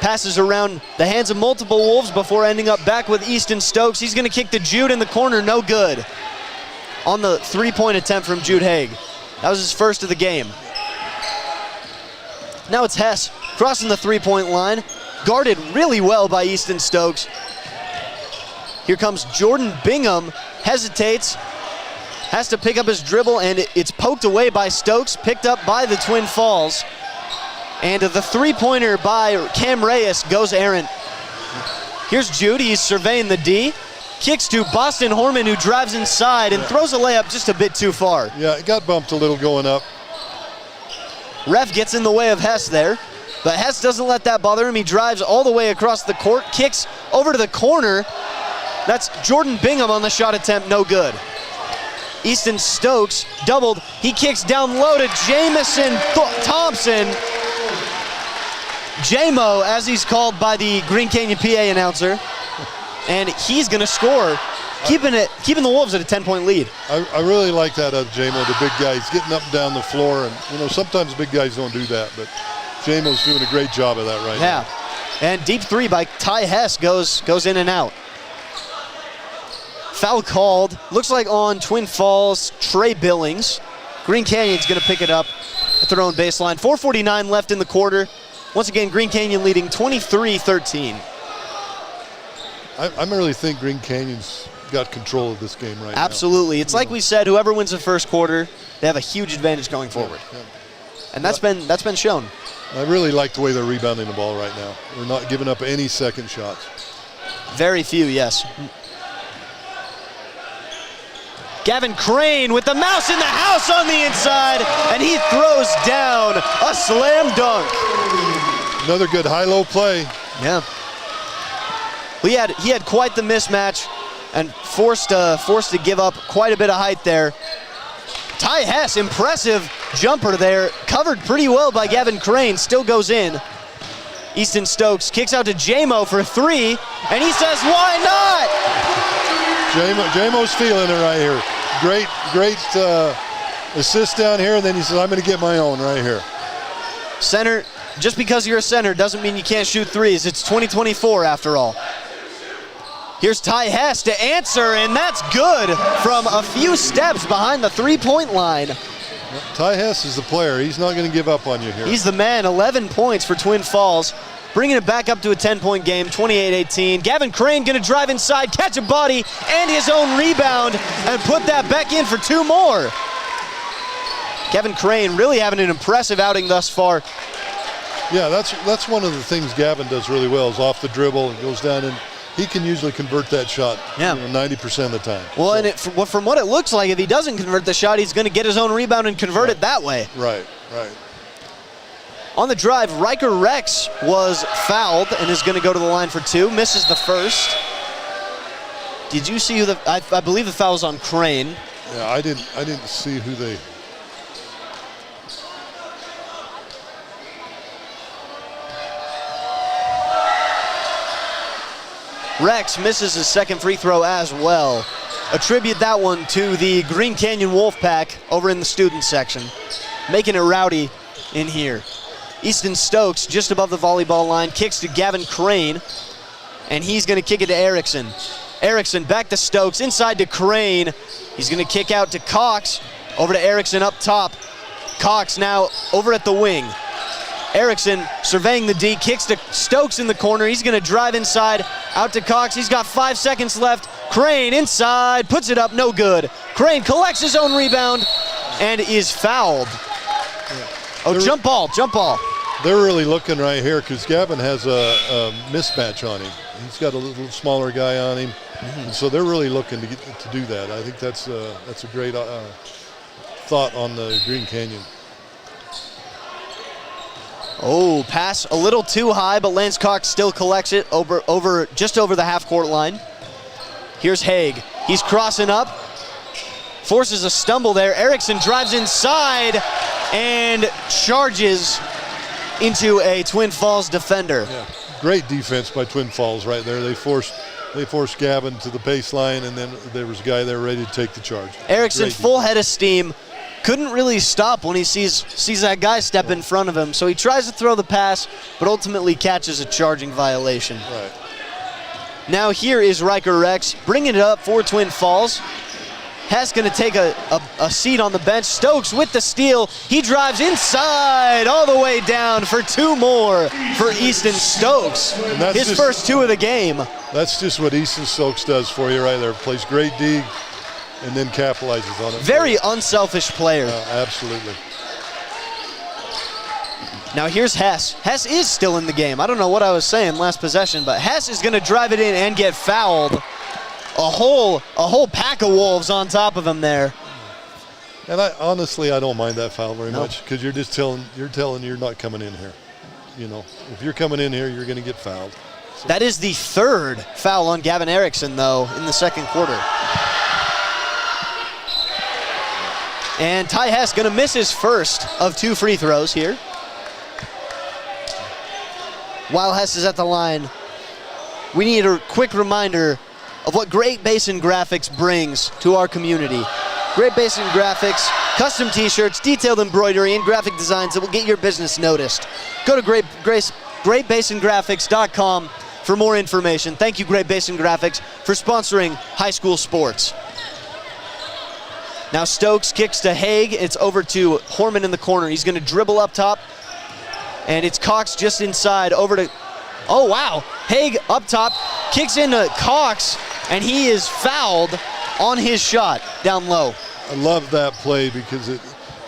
[SPEAKER 1] Passes around the hands of multiple Wolves before ending up back with Easton Stokes. He's going to kick to Jude in the corner, no good. On the three-point attempt from Jude Haig. That was his first of the game. Now it's Hess crossing the three-point line, guarded really well by Easton Stokes. Here comes Jordan Bingham, hesitates, has to pick up his dribble, and it's poked away by Stokes, picked up by the Twin Falls. And the three-pointer by Cam Reyes goes errant. Here's Jude, he's surveying the D. Kicks to Boston Horman, who drives inside and throws a layup just a bit too far.
[SPEAKER 3] Yeah, it got bumped a little going up.
[SPEAKER 1] Ref gets in the way of Hess there, but Hess doesn't let that bother him. He drives all the way across the court, kicks over to the corner. That's Jordan Bingham on the shot attempt, no good. Easton Stokes doubled. He kicks down low to Jamison Thompson. J-Mo, as he's called by the Green Canyon PA announcer. And he's going to score, keeping the Wolves at a 10-point lead.
[SPEAKER 3] I really like that out of J-Mo, the big guy. He's getting up and down the floor, and you know sometimes big guys don't do that, but J-Mo's doing a great job of that right now.
[SPEAKER 1] Yeah, and deep three by Ty Hess goes in and out. Foul called, looks like on Twin Falls, Trey Billings. Green Canyon's going to pick it up at their own baseline. 4:49 left in the quarter. Once again, Green Canyon leading 23-13.
[SPEAKER 3] I really think Green Canyon's got control of this game right now.
[SPEAKER 1] Absolutely. It's like we said, whoever wins the first quarter, they have a huge advantage going forward.
[SPEAKER 3] Yeah.
[SPEAKER 1] And that's been shown.
[SPEAKER 3] I really like the way they're rebounding the ball right now. They're not giving up any second shots.
[SPEAKER 1] Very few, yes. Gavin Crane with the mouse in the house on the inside, and he throws down a slam dunk.
[SPEAKER 3] Another good high-low play.
[SPEAKER 1] Yeah. He had quite the mismatch and forced to give up quite a bit of height there. Ty Hess, impressive jumper there, covered pretty well by Gavin Crane, still goes in. Easton Stokes kicks out to J-Mo for three, and he says, why not?
[SPEAKER 3] J-Mo's feeling it right here. Great assist down here, and then he says, I'm going to get my own right here.
[SPEAKER 1] Center, just because you're a center doesn't mean you can't shoot threes. It's 2024 after all. Here's Ty Hess to answer, and that's good from a few steps behind the three-point line.
[SPEAKER 3] Ty Hess is the player. He's not going to give up on you here.
[SPEAKER 1] He's the man. 11 points for Twin Falls, bringing it back up to a 10-point game, 28-18. Gavin Crane going to drive inside, catch a body, and his own rebound, and put that back in for two more. Gavin Crane really having an impressive outing thus far.
[SPEAKER 3] Yeah, that's one of the things Gavin does really well, is off the dribble and goes down, and he can usually convert that shot 90% of the time.
[SPEAKER 1] Well, so. And from what it looks like, if he doesn't convert the shot, he's going to get his own rebound and convert it that way.
[SPEAKER 3] Right.
[SPEAKER 1] On the drive, Riker Rex was fouled and is going to go to the line for two. Misses the first. Did you see who I believe the foul was on Crane.
[SPEAKER 3] Yeah, I didn't see who they...
[SPEAKER 1] Rex misses his second free throw as well. Attribute that one to the Green Canyon Wolfpack over in the student section, making it rowdy in here. Easton Stokes just above the volleyball line, kicks to Gavin Crane. and he's going to kick it to Erickson. Erickson back to Stokes, inside to Crane. He's going to kick out to Cox, over to Erickson up top. Cox now over at the wing. Erickson surveying the D, kicks to Stokes in the corner. He's going to drive inside, out to Cox. He's got 5 seconds left. Crane inside, puts it up, no good. Crane collects his own rebound and is fouled. Oh, jump ball.
[SPEAKER 3] They're really looking right here because Gavin has a mismatch on him. He's got a little smaller guy on him, and so they're really looking to do that. I think that's a great thought on the Green Canyon.
[SPEAKER 1] Oh, pass a little too high, but Lance Cox still collects it just over the half-court line. Here's Haig. He's crossing up, forces a stumble there. Erickson drives inside and charges into a Twin Falls defender.
[SPEAKER 3] Yeah. Great defense by Twin Falls right there. They forced Gavin to the baseline, and then there was a guy there ready to take the charge.
[SPEAKER 1] Erickson full head of steam. Couldn't really stop when he sees that guy step in front of him. So he tries to throw the pass, but ultimately catches a charging violation.
[SPEAKER 3] Right.
[SPEAKER 1] Now here is Riker Rex bringing it up for Twin Falls. Hess going to take a seat on the bench. Stokes with the steal. He drives inside all the way down for 2 more for Easton Stokes. His first 2 of the game.
[SPEAKER 3] That's just what Easton Stokes does for you right there. Plays great D and then capitalizes on it.
[SPEAKER 1] Very unselfish player.
[SPEAKER 3] Absolutely.
[SPEAKER 1] Now here's Hess. Hess is still in the game. I don't know what I was saying last possession, but Hess is going to drive it in and get fouled. A whole pack of wolves on top of him there.
[SPEAKER 3] And honestly, I don't mind that foul very much because you're just telling you're not coming in here. You know, if you're coming in here, you're going to get fouled. So.
[SPEAKER 1] That is the 3rd foul on Gavin Erickson, though, in the 2nd quarter. And Ty Hess going to miss his first of 2 free throws here. While Hess is at the line, we need a quick reminder of what Great Basin Graphics brings to our community. Great Basin Graphics, custom t-shirts, detailed embroidery, and graphic designs that will get your business noticed. Go to greatbasingraphics.com for more information. Thank you, Great Basin Graphics, for sponsoring high school sports. Now Stokes kicks to Haig. It's over to Horman in the corner. He's going to dribble up top, and it's Cox just inside over to, oh wow, Haig up top, kicks into Cox, and he is fouled on his shot down low.
[SPEAKER 3] I love that play because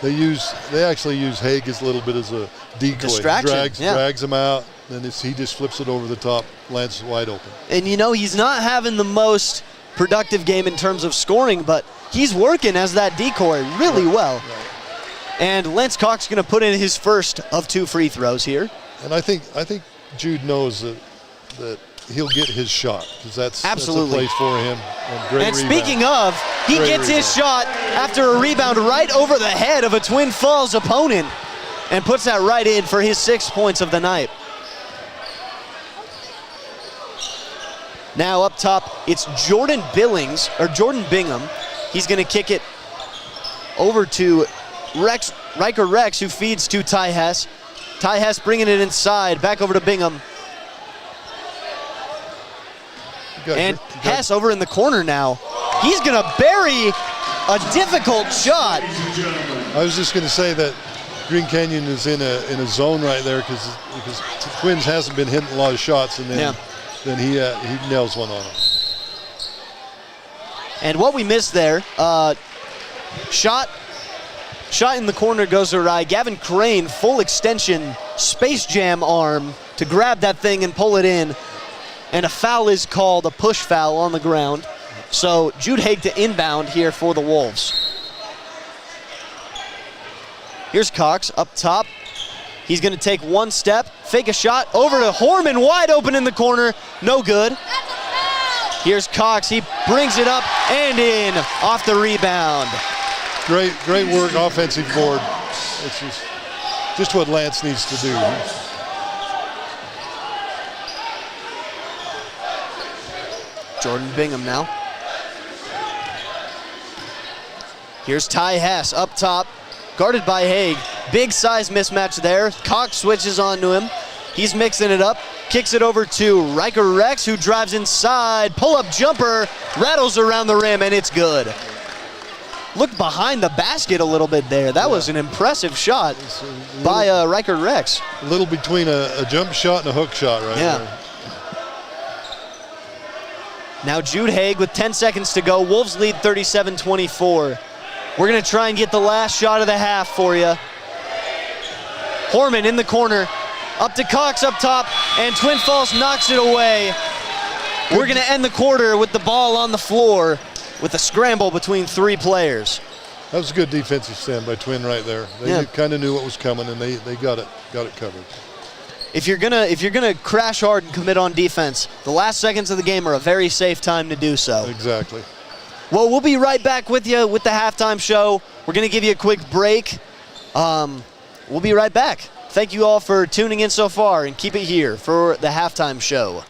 [SPEAKER 3] they actually use Haig as a little bit as a decoy.
[SPEAKER 1] Distraction.
[SPEAKER 3] Drags him out, then he just flips it over the top, lands wide open.
[SPEAKER 1] And you know, he's not having the most productive game in terms of scoring, but he's working as that decoy really well.
[SPEAKER 3] Right.
[SPEAKER 1] And Lance Cox going to put in his first of 2 free throws here.
[SPEAKER 3] And I think Jude knows that he'll get his shot because that's a place for him. And
[SPEAKER 1] speaking of, he gets his shot after a rebound right over the head of a Twin Falls opponent and puts that right in for his 6 points of the night. Now up top, it's Jordan Bingham. He's going to kick it over to Riker Rex, who feeds to Ty Hess. Ty Hess bringing it inside, back over to Bingham. And Hess over in the corner now. He's going to bury a difficult shot.
[SPEAKER 3] I was just going to say that Green Canyon is in a zone right there because Twins hasn't been hitting a lot of shots, and then he nails one on him.
[SPEAKER 1] And what we missed there, shot in the corner goes awry. Gavin Crane, full extension, Space Jam arm to grab that thing and pull it in. And a foul is called, a push foul on the ground. So Jude Haig to inbound here for the Wolves. Here's Cox up top. He's going to take 1 step, fake a shot, over to Horman, wide open in the corner, no good. Here's Cox, he brings it up and in off the rebound.
[SPEAKER 3] Great work, offensive board. It's just what Lance needs to do.
[SPEAKER 1] Jordan Bingham now. Here's Ty Hess up top, guarded by Haig. Big size mismatch there. Cox switches onto him. He's mixing it up, kicks it over to Riker Rex, who drives inside. Pull-up jumper, rattles around the rim, and it's good. Look behind the basket a little bit there. That was an impressive shot by Riker Rex.
[SPEAKER 3] A little between a jump shot and a hook shot right there.
[SPEAKER 1] Now Jude Haig with 10 seconds to go. Wolves lead 37-24. We're going to try and get the last shot of the half for you. Horman in the corner. Up to Cox up top, and Twin Falls knocks it away. We're going to end the quarter with the ball on the floor with a scramble between three players.
[SPEAKER 3] That was a good defensive stand by Twin right there. They kind of knew what was coming, and they got it covered. If you're
[SPEAKER 1] gonna crash hard and commit on defense, the last seconds of the game are a very safe time to do so.
[SPEAKER 3] Exactly.
[SPEAKER 1] Well, we'll be right back with you with the halftime show. We're gonna give you a quick break. We'll be right back. Thank you all for tuning in so far, and keep it here for the halftime show.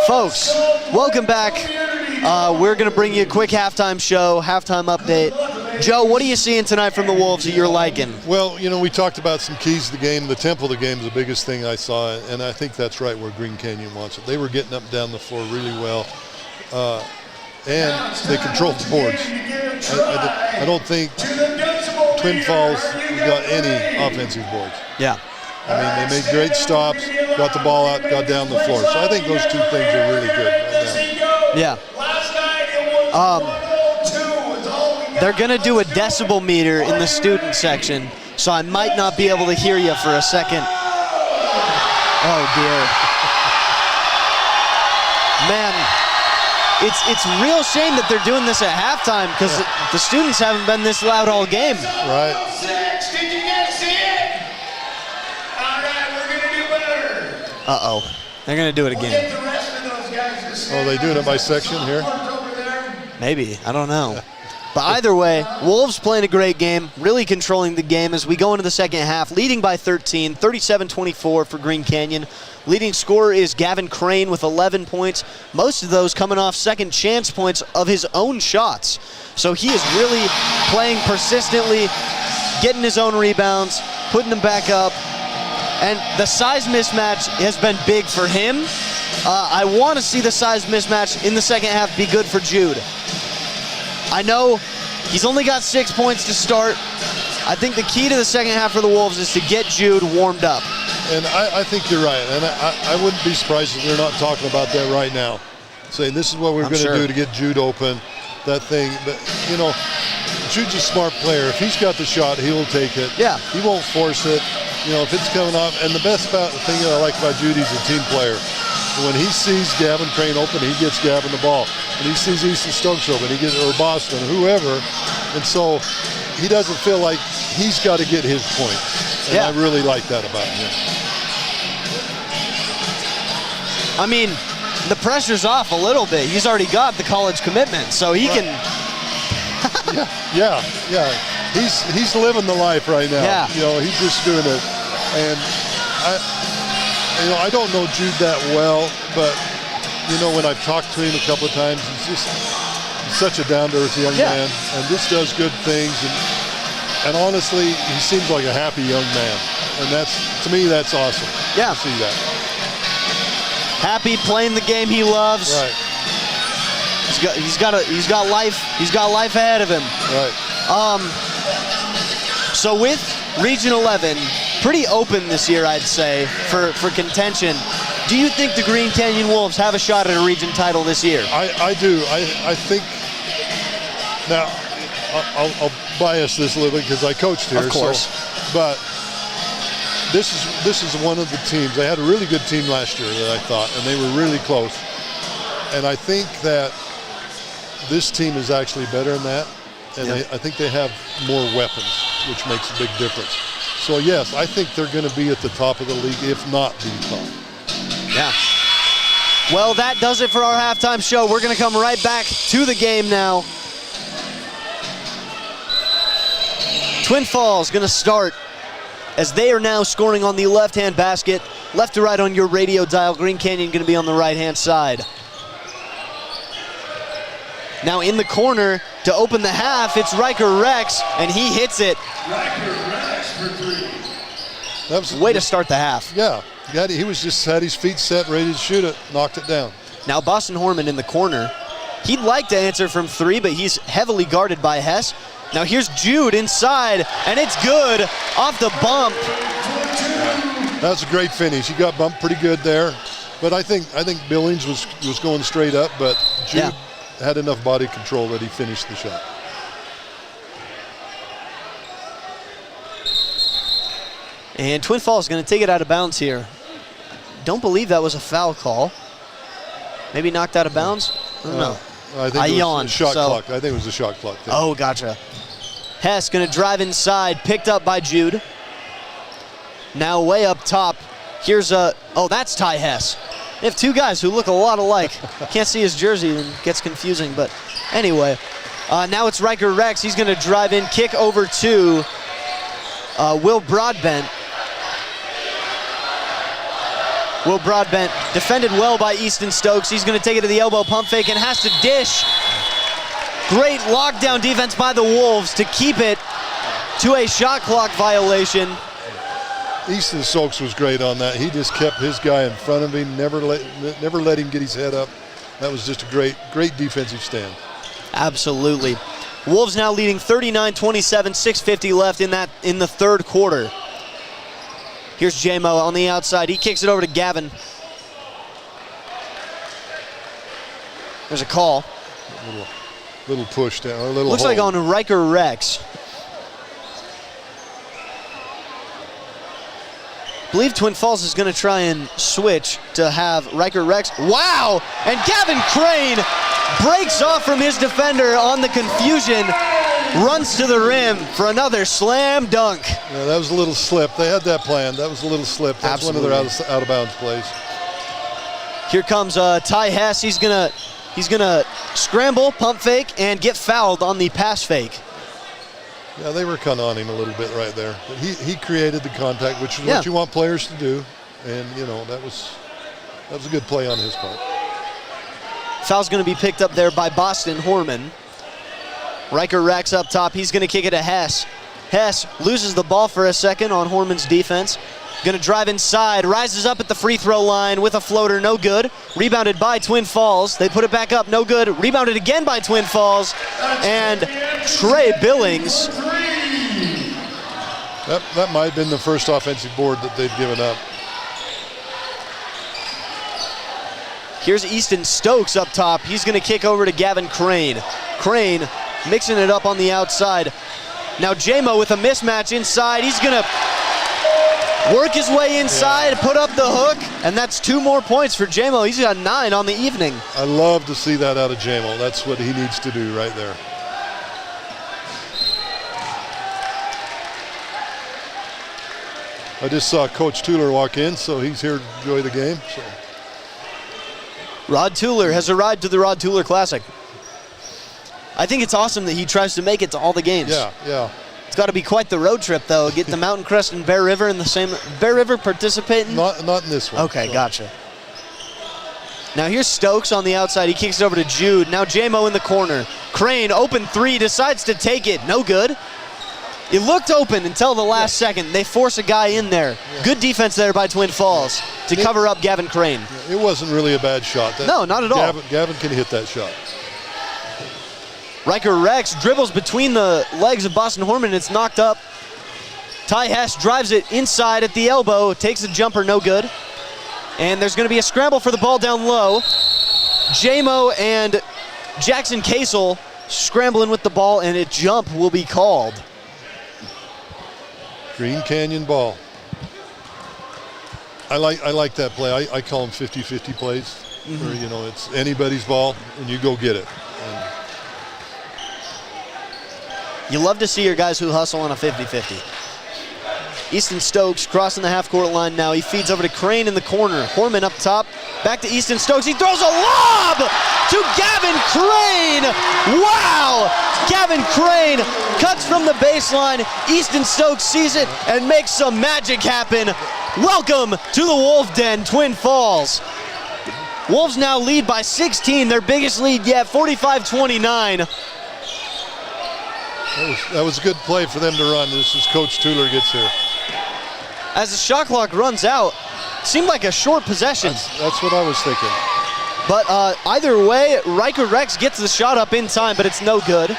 [SPEAKER 1] Folks, welcome back. We're going to bring you a quick halftime show, halftime update. Joe, what are you seeing tonight from the Wolves that you're liking?
[SPEAKER 3] Well, you know, we talked about some keys to the game. The tempo of the game is the biggest thing I saw, and I think that's right where Green Canyon wants it. They were getting up and down the floor really well, and they controlled the boards. I don't think Twin Falls got any offensive boards.
[SPEAKER 1] Yeah.
[SPEAKER 3] I mean, they made great stops, got the ball out, got down the floor. So I think those two things are really good right now.
[SPEAKER 1] Yeah. They're going to do a decibel meter in the student section, so I might not be able to hear you for a second. Oh, dear. Man, it's a real shame that they're doing this at halftime because the students haven't been this loud all game.
[SPEAKER 3] Right.
[SPEAKER 2] Did you guys see it? All right, we're going to do better.
[SPEAKER 1] Uh-oh. They're going to do it
[SPEAKER 2] We'll
[SPEAKER 1] again.
[SPEAKER 2] get the rest of those guys to
[SPEAKER 3] Oh, they doing it by section here?
[SPEAKER 2] over there.
[SPEAKER 1] Maybe. I don't know. But either way, Wolves playing a great game, really controlling the game as we go into the second half, leading by 13, 37-24 for Green Canyon. Leading scorer is Gavin Crane with 11 points, most of those coming off second chance points of his own shots. So he is really playing persistently, getting his own rebounds, putting them back up. And the size mismatch has been big for him. I want to see the size mismatch in the second half be good for Jude. I know he's only got 6 points to start. I think the key to the second half for the Wolves is to get Jude warmed up.
[SPEAKER 3] And I think you're right. And I wouldn't be surprised if they're not talking about that right now. Saying this is what we're going to do to get Jude open, that thing. But, you know, Jude's a smart player. If he's got the shot, he will take it.
[SPEAKER 1] Yeah.
[SPEAKER 3] He won't force it. You know, if it's coming off. And the best thing that I like about Jude, he's a team player. When he sees Gavin Crane open, he gets Gavin the ball. When he sees Easton Stokes open, he gets, or Boston, whoever. And so he doesn't feel like he's got to get his points. And I really like that about him.
[SPEAKER 1] I mean, the pressure's off a little bit. He's already got the college commitment, so he can.
[SPEAKER 3] Yeah. He's living the life right now.
[SPEAKER 1] Yeah.
[SPEAKER 3] You know, he's just doing it. And I don't know Jude that well, but you know, when I've talked to him a couple of times, he's such a down-to-earth young man, and just does good things. And honestly, he seems like a happy young man, and to me, that's awesome.
[SPEAKER 1] Yeah.
[SPEAKER 3] To see that.
[SPEAKER 1] Happy playing the game he loves.
[SPEAKER 3] Right.
[SPEAKER 1] He's got life ahead of him.
[SPEAKER 3] Right.
[SPEAKER 1] So with Region 11, pretty open this year, I'd say, for contention. Do you think the Green Canyon Wolves have a shot at a region title this year?
[SPEAKER 3] I do. I think, now, I'll bias this a little bit because I coached here.
[SPEAKER 1] Of course.
[SPEAKER 3] But this is one of the teams. They had a really good team last year that I thought, and they were really close. And I think that this team is actually better than that. And I think they have more weapons, which makes a big difference. So, yes, I think they're going to be at the top of the league, if not the top.
[SPEAKER 1] Yeah. Well, that does it for our halftime show. We're going to come right back to the game now. Twin Falls going to start as they are now scoring on the left-hand basket. Left to right on your radio dial. Green Canyon going to be on the right-hand side. Now in the corner to open the half, it's Riker Rex, and he hits it.
[SPEAKER 2] Riker Rex for three.
[SPEAKER 3] That was
[SPEAKER 1] Way to start the half.
[SPEAKER 3] Yeah, he was just had his feet set, ready to shoot it, knocked it down.
[SPEAKER 1] Now Boston Horman in the corner. He'd like to answer from three, but he's heavily guarded by Hess. Now here's Jude inside, and it's good off the bump.
[SPEAKER 3] That's a great finish. He got bumped pretty good there, but I think Billings was going straight up, but Jude had enough body control that he finished the shot.
[SPEAKER 1] And Twin Falls is going to take it out of bounds here. Don't believe that was a foul call. Maybe knocked out of bounds? I don't know.
[SPEAKER 3] I think it was
[SPEAKER 1] yawned,
[SPEAKER 3] a shot
[SPEAKER 1] so-
[SPEAKER 3] clock. I think it was a shot clock thing.
[SPEAKER 1] Oh, gotcha. Hess going to drive inside, picked up by Jude. Now way up top, here's that's Ty Hess. They have two guys who look a lot alike. Can't see his jersey and gets confusing, but anyway. Now it's Riker Rex. He's going to drive in, kick over to Will Broadbent. Will Broadbent defended well by Easton Stokes. He's going to take it to the elbow, pump fake, and has to dish. Great lockdown defense by the Wolves to keep it to a shot clock violation.
[SPEAKER 3] Easton Stokes was great on that. He just kept his guy in front of him, never let him get his head up. That was just a great defensive stand.
[SPEAKER 1] Absolutely. Wolves now leading 39-27, 6:50 left in the third quarter. Here's JMO on the outside. He kicks it over to Gavin. There's a call.
[SPEAKER 3] Little push down, or a little
[SPEAKER 1] Looks
[SPEAKER 3] hold.
[SPEAKER 1] like on Riker Rex. I believe Twin Falls is going to try and switch to have Riker Rex. Wow! And Gavin Crane breaks off from his defender on the confusion, runs to the rim for another slam dunk.
[SPEAKER 3] Yeah, that was a little slip. They had that planned. That was a little slip. That's
[SPEAKER 1] Absolutely.
[SPEAKER 3] one of their out of bounds plays.
[SPEAKER 1] Here comes Ty Hess. He's gonna scramble, pump fake, and get fouled on the pass fake.
[SPEAKER 3] Yeah, they were kind of on him a little bit right there. But he created the contact, which is what you want players to do. And, you know, that was a good play on his part.
[SPEAKER 1] Foul's going to be picked up there by Boston Horman. Riker Rex up top. He's going to kick it to Hess. Hess loses the ball for a second on Horman's defense. Going to drive inside, rises up at the free throw line with a floater, no good. Rebounded by Twin Falls. They put it back up, no good. Rebounded again by Twin Falls. And Trey Billings.
[SPEAKER 3] That might have been the first offensive board that they've given up.
[SPEAKER 1] Here's Easton Stokes up top. He's going to kick over to Gavin Crane. Crane mixing it up on the outside. Now JMO with a mismatch inside. He's going to work his way inside, put up the hook, and that's 2 more points for JMO. He's got 9 on the evening.
[SPEAKER 3] I love to see that out of JMO. That's what he needs to do right there. I just saw Coach Tuler walk in, so he's here to enjoy the game. So.
[SPEAKER 1] Rod Tuler has arrived to the Rod Tuler Classic. I think it's awesome that he tries to make it to all the games.
[SPEAKER 3] Yeah.
[SPEAKER 1] It's got to be quite the road trip, though. Get the Mountain Crest and Bear River in the same. Bear River participating?
[SPEAKER 3] Not in this one.
[SPEAKER 1] Okay, gotcha. Now here's Stokes on the outside. He kicks it over to Jude. Now JMO in the corner. Crane, open 3, decides to take it. No good. It looked open until the last second. They force a guy in there. Yeah. Good defense there by Twin Falls to cover up Gavin Crane.
[SPEAKER 3] It wasn't really a bad shot.
[SPEAKER 1] No, not at all.
[SPEAKER 3] Gavin can hit that shot.
[SPEAKER 1] Riker Rex dribbles between the legs of Boston Horman. It's knocked up. Ty Hess drives it inside at the elbow. Takes a jumper, no good. And there's going to be a scramble for the ball down low. JMO and Jackson Kasel scrambling with the ball, and a jump will be called.
[SPEAKER 3] Green Canyon ball. I like that play. I call them 50-50 plays. Mm-hmm. Where, you know, it's anybody's ball and you go get it. And
[SPEAKER 1] you love to see your guys who hustle on a 50-50. Easton Stokes crossing the half-court line now. He feeds over to Crane in the corner. Horman up top. Back to Easton Stokes. He throws a lob to Gavin Crane. Wow! Gavin Crane cuts from the baseline. Easton Stokes sees it and makes some magic happen. Welcome to the Wolf Den, Twin Falls. Wolves now lead by 16, their biggest lead yet, 45-29.
[SPEAKER 3] That was a good play for them to run. This is Coach Tuler gets here.
[SPEAKER 1] As the shot clock runs out, seemed like a short possession.
[SPEAKER 3] That's what I was thinking.
[SPEAKER 1] But either way, Riker Rex gets the shot up in time, but it's no good.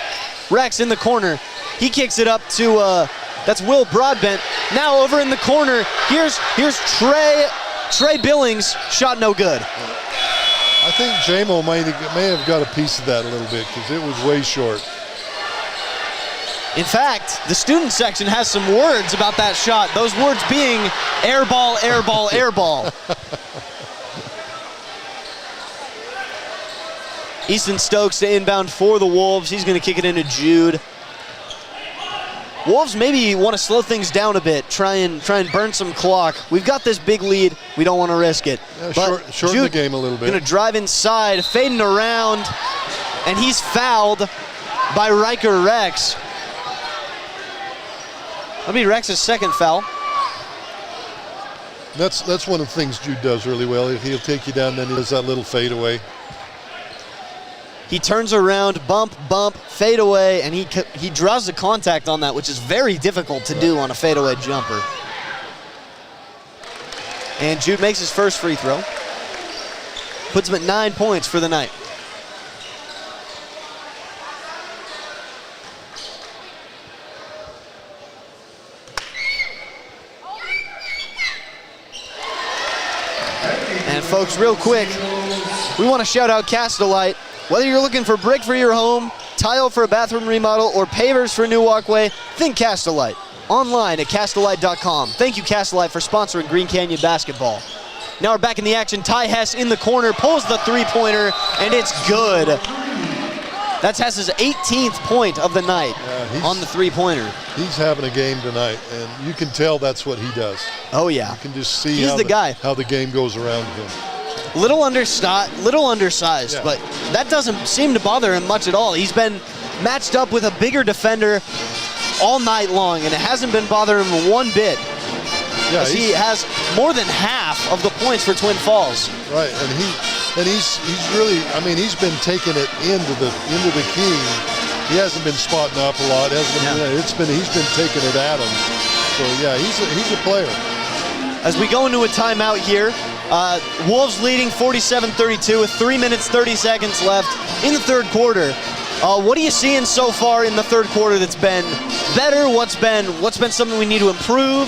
[SPEAKER 1] Rex in the corner. He kicks it up to, that's Will Broadbent. Now over in the corner, here's Trey Billings. Shot no good.
[SPEAKER 3] I think JMO may have got a piece of that a little bit because it was way short.
[SPEAKER 1] In fact, the student section has some words about that shot. Those words being air ball, air ball, air ball. Easton Stokes to inbound for the Wolves. He's going to kick it into Jude. Wolves maybe want to slow things down a bit, try and burn some clock. We've got this big lead. We don't want to risk it.
[SPEAKER 3] Yeah, shorten the game a little bit.
[SPEAKER 1] Going to drive inside, fading around, and he's fouled by Riker Rex. That'll be Rex's second foul.
[SPEAKER 3] That's one of the things Jude does really well. He'll take you down, then he does that little fadeaway.
[SPEAKER 1] He turns around, bump, fade away, and he draws the contact on that, which is very difficult to do on a fadeaway jumper. And Jude makes his first free throw. Puts him at 9 points for the night. And folks, real quick, we want to shout out Castellite. Whether you're looking for brick for your home, tile for a bathroom remodel, or pavers for a new walkway, think Castellite. Online at castellite.com. Thank you, Castellite, for sponsoring Green Canyon basketball. Now we're back in the action. Ty Hess in the corner, pulls the three-pointer, and it's good. That's Hess's 18th point of the night on the three-pointer.
[SPEAKER 3] He's having a game tonight, and you can tell that's what he does.
[SPEAKER 1] Oh, yeah.
[SPEAKER 3] You can just see
[SPEAKER 1] He's
[SPEAKER 3] how the game goes around him.
[SPEAKER 1] Little undersized,
[SPEAKER 3] Yeah.
[SPEAKER 1] but that doesn't seem to bother him much at all. He's been matched up with a bigger defender all night long, and it hasn't been bothering him one bit.
[SPEAKER 3] Yeah,
[SPEAKER 1] he has more than half of the points for Twin Falls.
[SPEAKER 3] Right, and he's really, I mean, he's been taking it into the key. He hasn't been spotting up a lot. He's been taking it at him. So yeah, he's a player.
[SPEAKER 1] As we go into a timeout here, Wolves leading 47-32 with 3 minutes 30 seconds left in the third quarter. What are you seeing so far in the third quarter that's been better? What's been something we need to improve?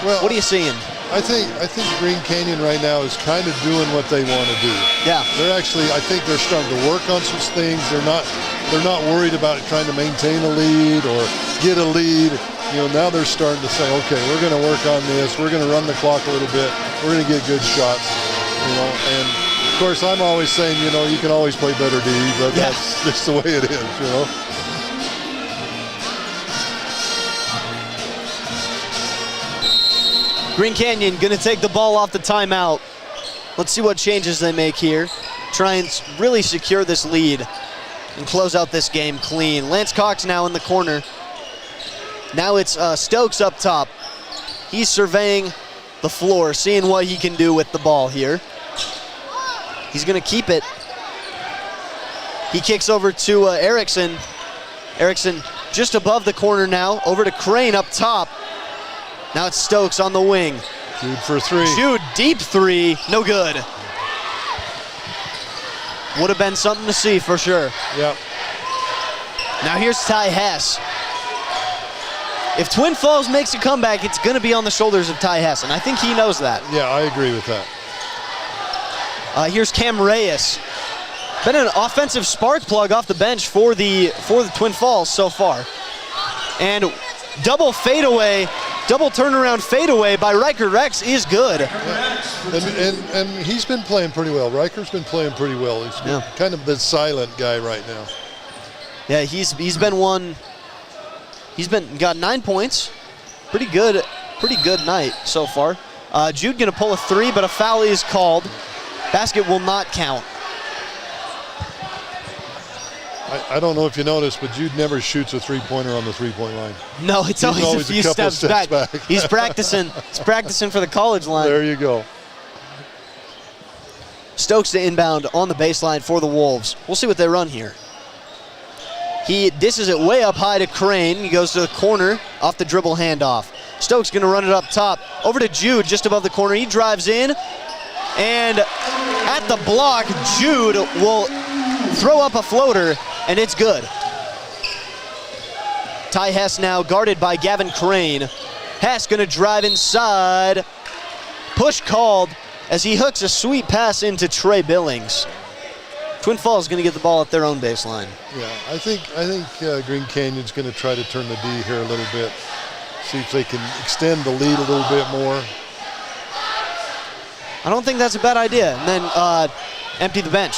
[SPEAKER 3] Well,
[SPEAKER 1] what are you seeing?
[SPEAKER 3] I think Green Canyon right now is kind of doing what they want to do.
[SPEAKER 1] Yeah.
[SPEAKER 3] I think they're starting to work on some things. They're not worried about trying to maintain a lead or get a lead. Now they're starting to say, okay, we're going to work on this. We're going to run the clock a little bit. We're going to get good shots. And of course, I'm always saying, you can always play better D, but that's just the way it is,
[SPEAKER 1] Green Canyon going to take the ball off the timeout. Let's see what changes they make here. Try and really secure this lead and close out this game clean. Lance Cox now in the corner. Now it's Stokes up top. He's surveying the floor, seeing what he can do with the ball here. He's going to keep it. He kicks over to Erickson. Erickson just above the corner now, over to Crane up top. Now it's Stokes on the wing.
[SPEAKER 3] Jude for three.
[SPEAKER 1] Jude, deep three, no good. Would have been something to see for sure.
[SPEAKER 3] Yep.
[SPEAKER 1] Now here's Ty Hess. If Twin Falls makes a comeback, it's going to be on the shoulders of Ty Hess, and I think he knows that.
[SPEAKER 3] Yeah, I agree with that.
[SPEAKER 1] Here's Cam Reyes. Been an offensive spark plug off the bench for the Twin Falls so far. And double turnaround fadeaway by Riker Rex is good.
[SPEAKER 3] Yeah. And he's been playing pretty well. Riker's been playing pretty well. He's been kind of the silent guy right now.
[SPEAKER 1] Yeah, he's got 9 points. Pretty good night so far. Jude gonna pull a three, but a foul is called. Basket will not count.
[SPEAKER 3] I don't know if you noticed, but Jude never shoots a three-pointer on the three-point line.
[SPEAKER 1] No, it's always a few steps back. He's practicing. He's practicing for the college line.
[SPEAKER 3] There you go.
[SPEAKER 1] Stokes to inbound on the baseline for the Wolves. We'll see what they run here. He dishes it way up high to Crane. He goes to the corner off the dribble handoff. Stokes going to run it up top. Over to Jude just above the corner. He drives in. And at the block, Jude will throw up a floater, and it's good. Ty Hess now guarded by Gavin Crane. Hess going to drive inside. Push called as he hooks a sweet pass into Trey Billings. Twin Falls is going to get the ball at their own baseline.
[SPEAKER 3] Yeah, I think Green Canyon's going to try to turn the D here a little bit. See if they can extend the lead a little bit more.
[SPEAKER 1] I don't think that's a bad idea. And then empty the bench.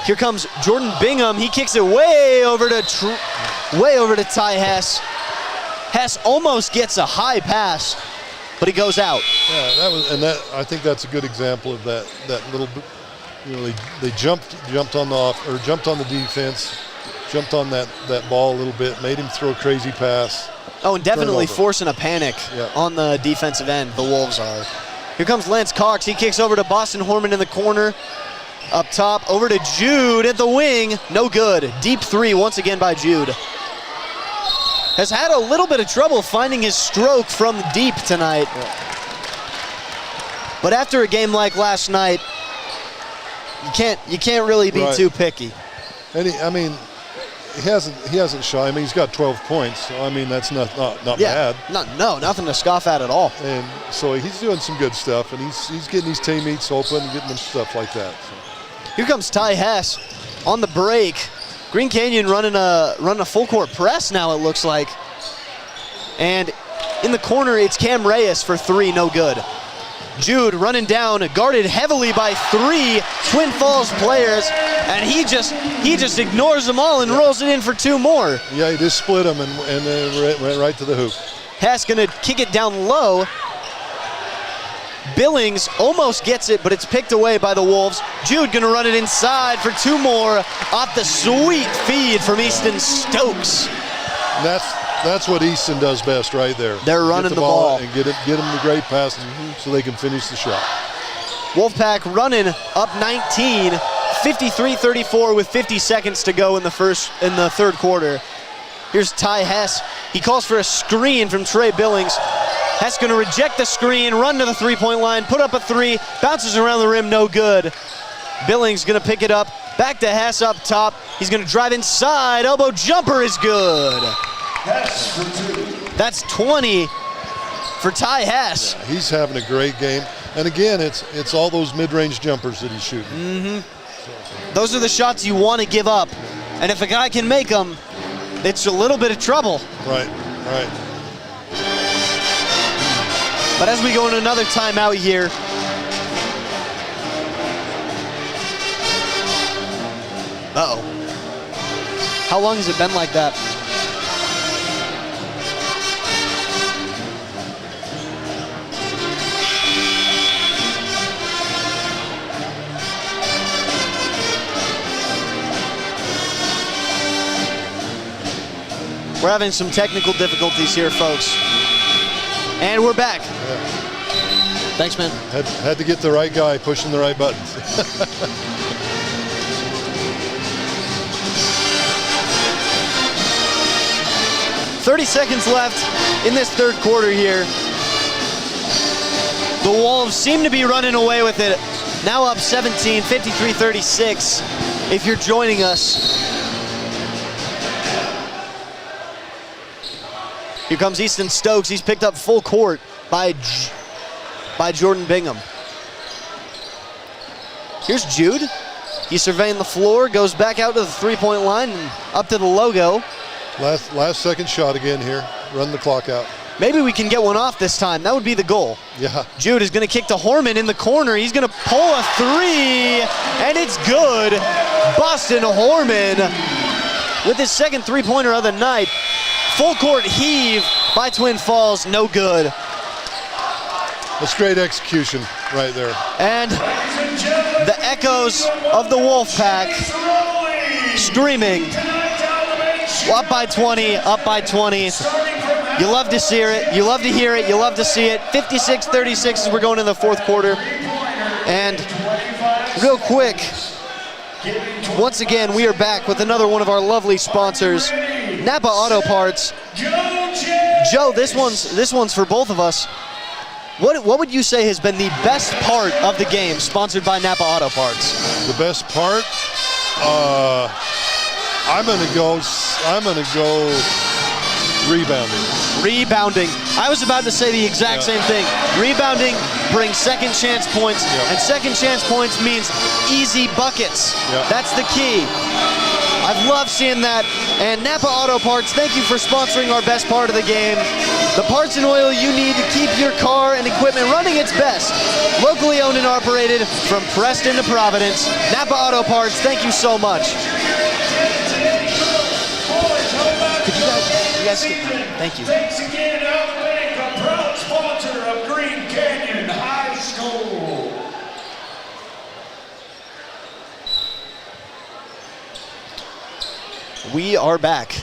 [SPEAKER 1] Here comes Jordan Bingham. He kicks it way over to Ty Hess. Hess almost gets a high pass, but he goes out.
[SPEAKER 3] Yeah, I think that's a good example of that little bit. They jumped on the defense, jumped on that ball a little bit, made him throw a crazy pass.
[SPEAKER 1] Oh, and definitely
[SPEAKER 3] turnover.
[SPEAKER 1] forcing a panic on the defensive end, the Wolves are. Here comes Lance Cox. He kicks over to Boston Horman in the corner. Up top, over to Jude at the wing. No good. Deep three once again by Jude. Has had a little bit of trouble finding his stroke from deep tonight. But after a game like last night, you can't really be too picky.
[SPEAKER 3] And he hasn't shot. I mean, he's got 12 points. So I mean, that's not bad.
[SPEAKER 1] No, nothing to scoff at all.
[SPEAKER 3] And so he's doing some good stuff, and he's getting his teammates open and getting them stuff like that. So.
[SPEAKER 1] Here comes Ty Hess on the break. Green Canyon running a full court press now, it looks like. And in the corner, it's Cam Reyes for three, no good. Jude running down, guarded heavily by three Twin Falls players, and he just ignores them all and rolls it in for two more.
[SPEAKER 3] Yeah, he just split them and then went right to the hoop.
[SPEAKER 1] Hess gonna kick it down low. Billings almost gets it, but it's picked away by the Wolves. Jude gonna run it inside for two more off the sweet feed from Easton Stokes.
[SPEAKER 3] And that's what Easton does best right there.
[SPEAKER 1] They're running the ball.
[SPEAKER 3] And get them the great pass so they can finish the shot.
[SPEAKER 1] Wolfpack running up 19, 53-34 with 50 seconds to go in the third quarter. Here's Ty Hess. He calls for a screen from Trey Billings. Hess gonna reject the screen, run to the three-point line, put up a three, bounces around the rim, no good. Billings gonna pick it up, back to Hess up top. He's gonna drive inside, elbow jumper is good.
[SPEAKER 2] Hess for two.
[SPEAKER 1] That's 20 for Ty Hess.
[SPEAKER 3] Yeah, he's having a great game. And again, it's all those mid-range jumpers that he's shooting.
[SPEAKER 1] Those are the shots you want to give up. And if a guy can make them, it's a little bit of trouble.
[SPEAKER 3] Right.
[SPEAKER 1] But as we go into another timeout here, how long has it been like that? We're having some technical difficulties here, folks. And we're back.
[SPEAKER 3] Yeah.
[SPEAKER 1] Thanks, man.
[SPEAKER 3] Had to get the right guy pushing the right buttons.
[SPEAKER 1] 30 seconds left in this third quarter here. The Wolves seem to be running away with it. Now up 17, 53-36, if you're joining us. Here comes Easton Stokes. He's picked up full court by Jordan Bingham. Here's Jude. He's surveying the floor, goes back out to the three-point line and up to the logo.
[SPEAKER 3] Last second shot again here. Run the clock out.
[SPEAKER 1] Maybe we can get one off this time. That would be the goal.
[SPEAKER 3] Yeah.
[SPEAKER 1] Jude is going to kick to Horman in the corner. He's going to pull a three, and it's good. Boston Horman with his second three-pointer of the night. Full court heave by Twin Falls, no good.
[SPEAKER 3] That's great execution right there.
[SPEAKER 1] And the echoes of the Wolfpack screaming, up by 20, up by 20. You love to see it, you love to hear it, you love to see it. 56-36 as we're going into the fourth quarter. And real quick, once again, we are back with another one of our lovely sponsors, Napa Auto Parts. Joe, this one's for both of us. What would you say has been the best part of the game, sponsored by Napa Auto Parts?
[SPEAKER 3] The best part, I'm gonna go rebounding.
[SPEAKER 1] I was about to say the exact same thing. Rebounding brings second chance points, and second chance points means easy buckets. That's the key. I've loved seeing that. And Napa Auto Parts, thank you for sponsoring our best part of the game. The parts and oil you need to keep your car and equipment running its best. Locally owned and operated from Preston to Providence. Napa Auto Parts, thank you so much. Could you guys thank you.
[SPEAKER 2] Thanks again, Outbank, a proud sponsor of Green Canyon High School.
[SPEAKER 1] We are back.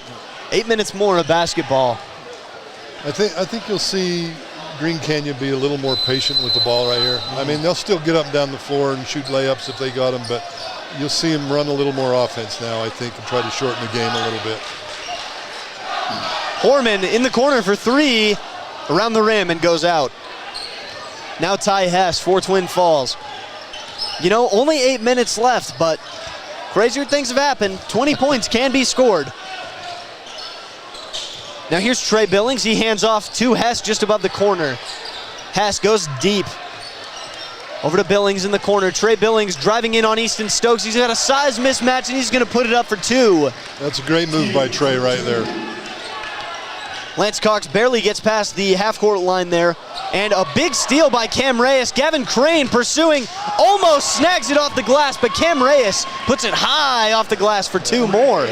[SPEAKER 1] 8 minutes more of basketball.
[SPEAKER 3] I think you'll see Green Canyon be a little more patient with the ball right here. I mean, they'll still get up and down the floor and shoot layups if they got them, but you'll see them run a little more offense now, I think, and try to shorten the game a little bit.
[SPEAKER 1] Horman in the corner for three, around the rim and goes out. Now Ty Hess for Twin Falls. You know, only 8 minutes left, but crazier things have happened. 20 points can be scored. Now here's Trey Billings. He hands off to Hess just above the corner. Hess goes deep. Over to Billings in the corner. Trey Billings driving in on Easton Stokes. He's got a size mismatch and he's going to put it up for two.
[SPEAKER 3] That's a great move by Trey right there.
[SPEAKER 1] Lance Cox barely gets past the half-court line there. And a big steal by Cam Reyes. Gavin Crane pursuing, almost snags it off the glass, but Cam Reyes puts it high off the glass for two more.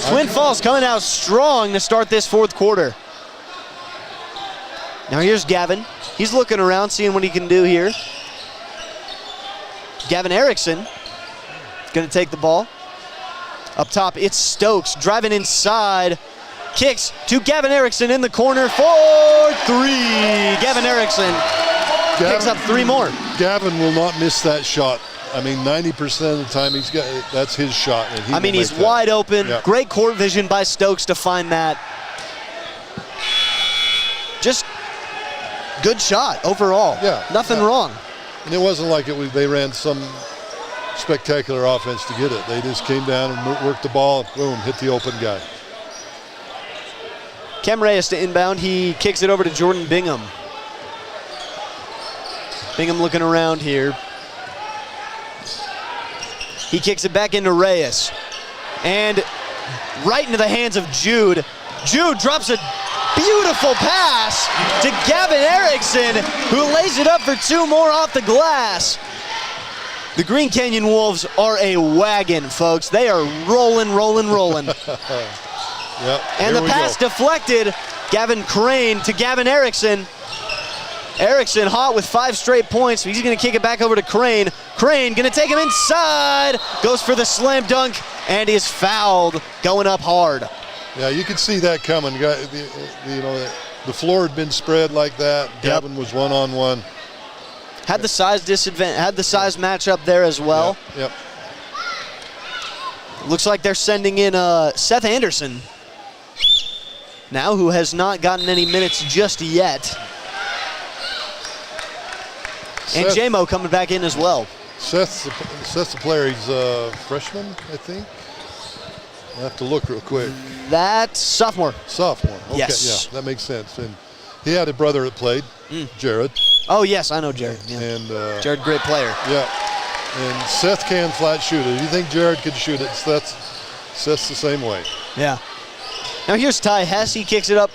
[SPEAKER 1] Twin Falls coming out strong to start this fourth quarter. Now here's Gavin. He's looking around, seeing what he can do here. Gavin Erickson is going to take the ball. Up top, it's Stokes driving inside. Kicks to Gavin Erickson in the corner for three. Gavin Erickson picks up three more.
[SPEAKER 3] Gavin will not miss that shot. I mean, 90% of the time that's his shot. And
[SPEAKER 1] he's wide open. Yeah. Great court vision by Stokes to find that. Just good shot overall.
[SPEAKER 3] Yeah,
[SPEAKER 1] nothing wrong.
[SPEAKER 3] And it wasn't like they ran some spectacular offense to get it. They just came down and worked the ball, boom, hit the open guy.
[SPEAKER 1] Cam Reyes to inbound. He kicks it over to Jordan Bingham. Bingham looking around here. He kicks it back into Reyes. And right into the hands of Jude. Jude drops a beautiful pass to Gavin Erickson, who lays it up for two more off the glass. The Green Canyon Wolves are a wagon, folks. They are rolling, rolling, rolling.
[SPEAKER 3] Yep,
[SPEAKER 1] and the pass deflected. Gavin Crane to Gavin Erickson. Erickson hot with 5 straight points. He's going to kick it back over to Crane. Crane going to take him inside. Goes for the slam dunk and is fouled, going up hard.
[SPEAKER 3] Yeah, you could see that coming. You know, the floor had been spread like that. Gavin was one-on-one.
[SPEAKER 1] Had the size disadvantage. Had the size matchup there as well.
[SPEAKER 3] Yep.
[SPEAKER 1] Looks like they're sending in Seth Anderson now, who has not gotten any minutes just yet. And J-Mo coming back in as well.
[SPEAKER 3] Seth's the player. He's a freshman, I think. I'll have to look real quick.
[SPEAKER 1] That's sophomore.
[SPEAKER 3] Sophomore. Okay,
[SPEAKER 1] yes.
[SPEAKER 3] Yeah, that makes sense. And he had a brother that played, Jared.
[SPEAKER 1] Oh, yes, I know Jared. Yeah.
[SPEAKER 3] And
[SPEAKER 1] Jared, great player.
[SPEAKER 3] Yeah. And Seth can flat shoot it. If you think Jared could shoot it, Seth's the same way.
[SPEAKER 1] Yeah. Now here's Ty Hess. He kicks it up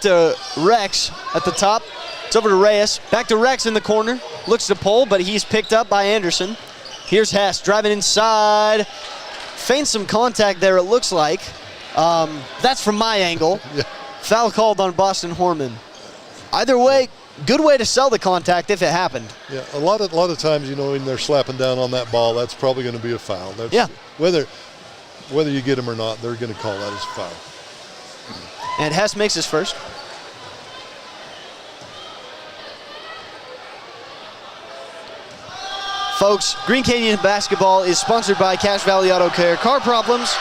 [SPEAKER 1] to Rex at the top. It's over to Reyes. Back to Rex in the corner. Looks to pull, but he's picked up by Anderson. Here's Hess driving inside. Feints some contact there, it looks like. That's from my angle.
[SPEAKER 3] Yeah.
[SPEAKER 1] Foul called on Boston Horman. Either way, good way to sell the contact if it happened.
[SPEAKER 3] Yeah, a lot of times, you know, when they're slapping down on that ball, that's probably going to be a foul.
[SPEAKER 1] Yeah.
[SPEAKER 3] Whether you get them or not, they're going to call that as a foul.
[SPEAKER 1] And Hess makes his first. Folks, Green Canyon Basketball is sponsored by Cache Valley Auto Care. Car problems?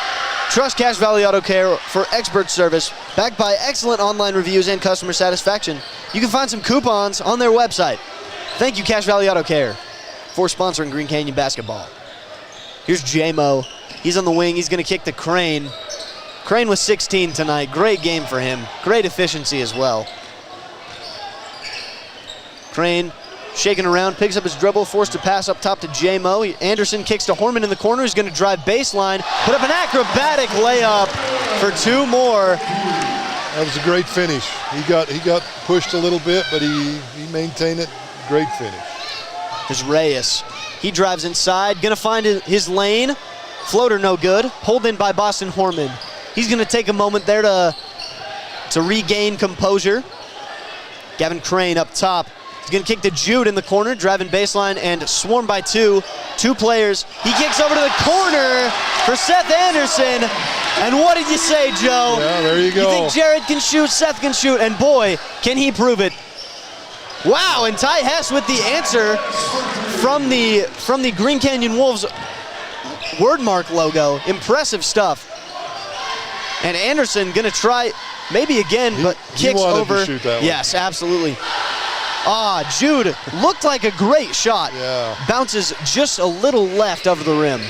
[SPEAKER 1] Trust Cache Valley Auto Care for expert service, backed by excellent online reviews and customer satisfaction. You can find some coupons on their website. Thank you, Cache Valley Auto Care, for sponsoring Green Canyon Basketball. Here's J-Mo. He's on the wing. He's going to kick to Crane. Crane with 16 tonight. Great game for him. Great efficiency as well. Crane shaking around, picks up his dribble, forced to pass up top to J-Mo. Anderson kicks to Horman in the corner. He's going to drive baseline, put up an acrobatic layup for two more.
[SPEAKER 3] That was a great finish. He got pushed a little bit, but he maintained it. Great finish.
[SPEAKER 1] There's Reyes. He drives inside, going to find his lane. Floater no good. Pulled in by Boston Horman. He's going to take a moment there to regain composure. Gavin Crane up top. He's going to kick to Jude in the corner, driving baseline and swarmed by two players. He kicks over to the corner for Seth Anderson. And what did you say, Joe?
[SPEAKER 3] Yeah, there you go.
[SPEAKER 1] You think Jared can shoot, Seth can shoot, and boy, can he prove it. Wow, and Ty Hess with the answer from the Green Canyon Wolves wordmark logo. Impressive stuff. And Anderson gonna try maybe again, but kicks over.
[SPEAKER 3] To shoot that one.
[SPEAKER 1] Yes, absolutely. Jude looked like a great shot.
[SPEAKER 3] Yeah.
[SPEAKER 1] Bounces just a little left of the rim.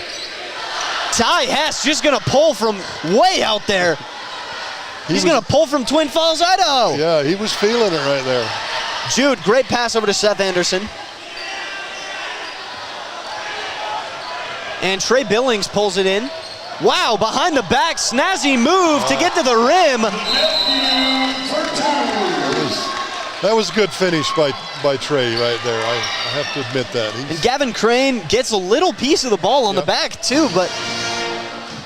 [SPEAKER 1] Ty Hess just gonna pull from way out there. He's gonna pull from Twin Falls, Idaho.
[SPEAKER 3] Yeah, he was feeling it right there.
[SPEAKER 1] Jude, great pass over to Seth Anderson. And Trey Billings pulls it in. Wow, behind the back, snazzy move to get to the rim.
[SPEAKER 3] That was a good finish by Trey right there. I have to admit that.
[SPEAKER 1] And Gavin Crane gets a little piece of the ball on the back too, but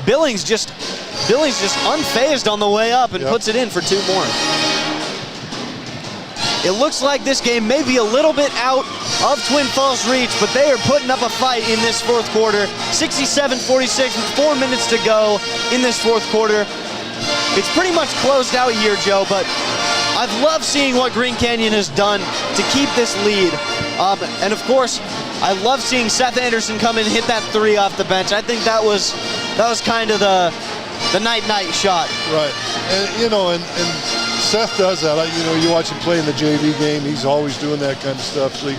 [SPEAKER 1] Billings just unfazed on the way up and puts it in for 2 more. It looks like this game may be a little bit out of Twin Falls' reach, but they are putting up a fight in this fourth quarter. 67-46 with 4 minutes to go in this fourth quarter. It's pretty much closed out here, Joe, but I've loved seeing what Green Canyon has done to keep this lead. And of course, I love seeing Seth Anderson come in and hit that 3 off the bench. I think that was kind of the night-night shot.
[SPEAKER 3] Right, and Seth does that. You watch him play in the JV game. He's always doing that kind of stuff. So you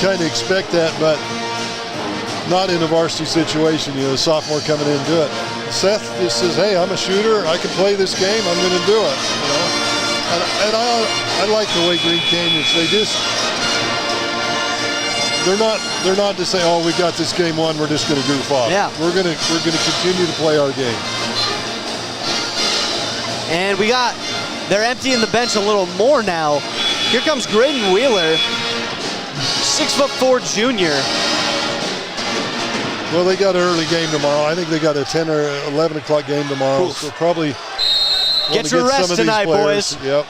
[SPEAKER 3] kind of expect that, but not in a varsity situation. The sophomore coming in and do it. Seth just says, "Hey, I'm a shooter. I can play this game. I'm going to do it." And I like the way Green Canyons. They're not to say, "Oh, we got this game won. We're just going to goof off."
[SPEAKER 1] Yeah.
[SPEAKER 3] We're going to continue to play our game.
[SPEAKER 1] And they're emptying the bench a little more now. Here comes Graydon Wheeler, 6'4" junior.
[SPEAKER 3] Well, they got an early game tomorrow. I think they got a 10 or 11 o'clock game tomorrow.
[SPEAKER 1] Oof.
[SPEAKER 3] So probably
[SPEAKER 1] Get your rest tonight, boys.
[SPEAKER 3] Yep.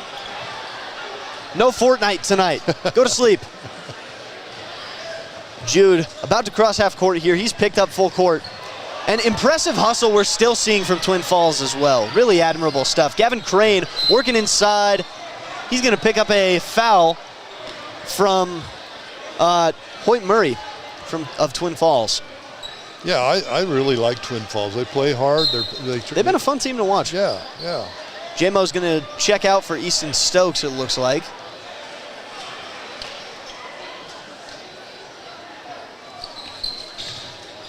[SPEAKER 1] No Fortnite tonight. Go to sleep. Jude about to cross half court here. He's picked up full court. And impressive hustle we're still seeing from Twin Falls as well. Really admirable stuff. Gavin Crane working inside. He's going to pick up a foul from Hoyt Murray of Twin Falls.
[SPEAKER 3] Yeah, I really like Twin Falls. They play hard.
[SPEAKER 1] They've been a fun team to watch.
[SPEAKER 3] Yeah, yeah.
[SPEAKER 1] J-Mo's going to check out for Easton Stokes, it looks like.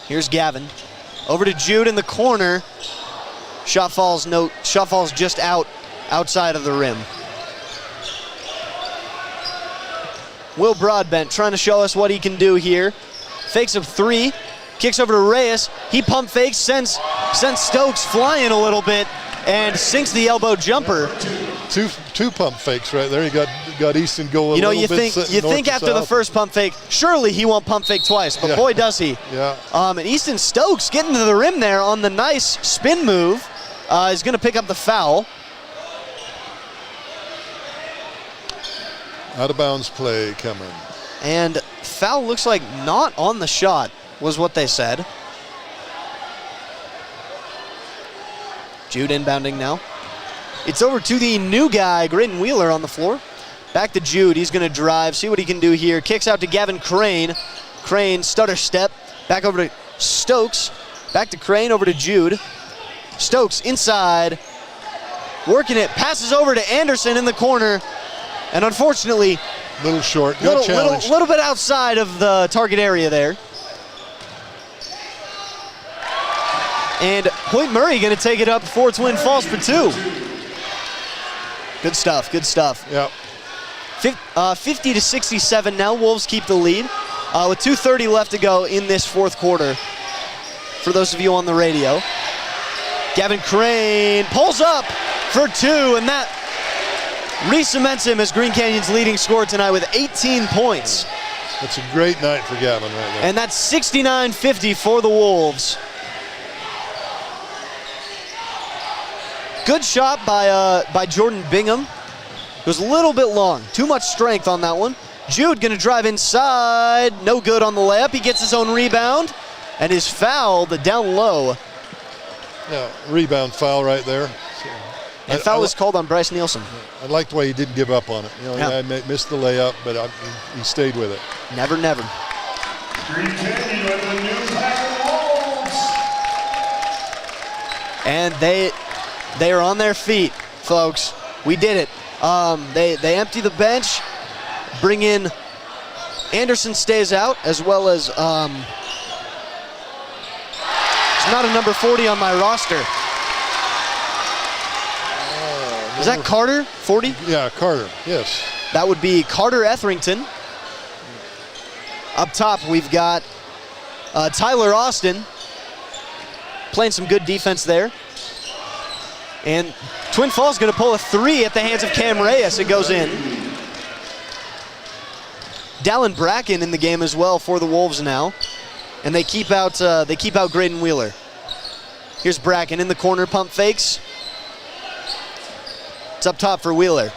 [SPEAKER 1] Here's Gavin. Over to Jude in the corner. Shot falls just outside of the rim. Will Broadbent trying to show us what he can do here. Fakes a 3, kicks over to Reyes. He pump fakes, sends Stokes flying a little bit, and sinks the elbow jumper.
[SPEAKER 3] Two pump fakes right there. He got Easton go a little bit.
[SPEAKER 1] You think after the first pump fake, surely he won't pump fake twice, but boy does he.
[SPEAKER 3] Yeah.
[SPEAKER 1] And Easton Stokes getting to the rim there on the nice spin move is going to pick up the foul.
[SPEAKER 3] Out of bounds play coming.
[SPEAKER 1] And foul looks like not on the shot was what they said. Jude inbounding now. It's over to the new guy, Graydon Wheeler, on the floor. Back to Jude. He's going to drive, see what he can do here. Kicks out to Gavin Crane. Crane, stutter step. Back over to Stokes. Back to Crane, over to Jude. Stokes inside. Working it. Passes over to Anderson in the corner. And unfortunately,
[SPEAKER 3] little short. Got challenged.
[SPEAKER 1] Little bit outside of the target area there. And Hoyt Murray going to take it up for Twin Falls for 2. Good stuff, good stuff.
[SPEAKER 3] Yep.
[SPEAKER 1] 50-67 now. Wolves keep the lead with 2:30 left to go in this fourth quarter. For those of you on the radio, Gavin Crane pulls up for 2, and that re-cements him as Green Canyon's leading scorer tonight with 18 points.
[SPEAKER 3] That's a great night for Gavin right there.
[SPEAKER 1] And that's 69-50 for the Wolves. Good shot by Jordan Bingham. It was a little bit long. Too much strength on that one. Jude going to drive inside. No good on the layup. He gets his own rebound and is fouled down low.
[SPEAKER 3] Yeah, rebound foul right there. So,
[SPEAKER 1] And foul was called on Bryce Nielsen.
[SPEAKER 3] I liked the way he didn't give up on it. You know,
[SPEAKER 1] Yeah.
[SPEAKER 3] missed the layup, but he stayed with it.
[SPEAKER 1] Never, never.
[SPEAKER 2] Green Canyon with the new Packer Wolves.
[SPEAKER 1] And they are on their feet, folks. We did it. They empty the bench, bring in Anderson stays out, as well as it's not a number 40 on my roster. Is that Carter, 40?
[SPEAKER 3] Yeah, Carter, yes.
[SPEAKER 1] That would be Carter Etherington. Up top, we've got Tyler Austin playing some good defense there. And Twin Falls going to pull a 3 at the hands of Cam Reyes. It goes in. Dallin Bracken in the game as well for the Wolves now. And they keep out Graydon Wheeler. Here's Bracken in the corner, pump fakes. It's up top for Wheeler.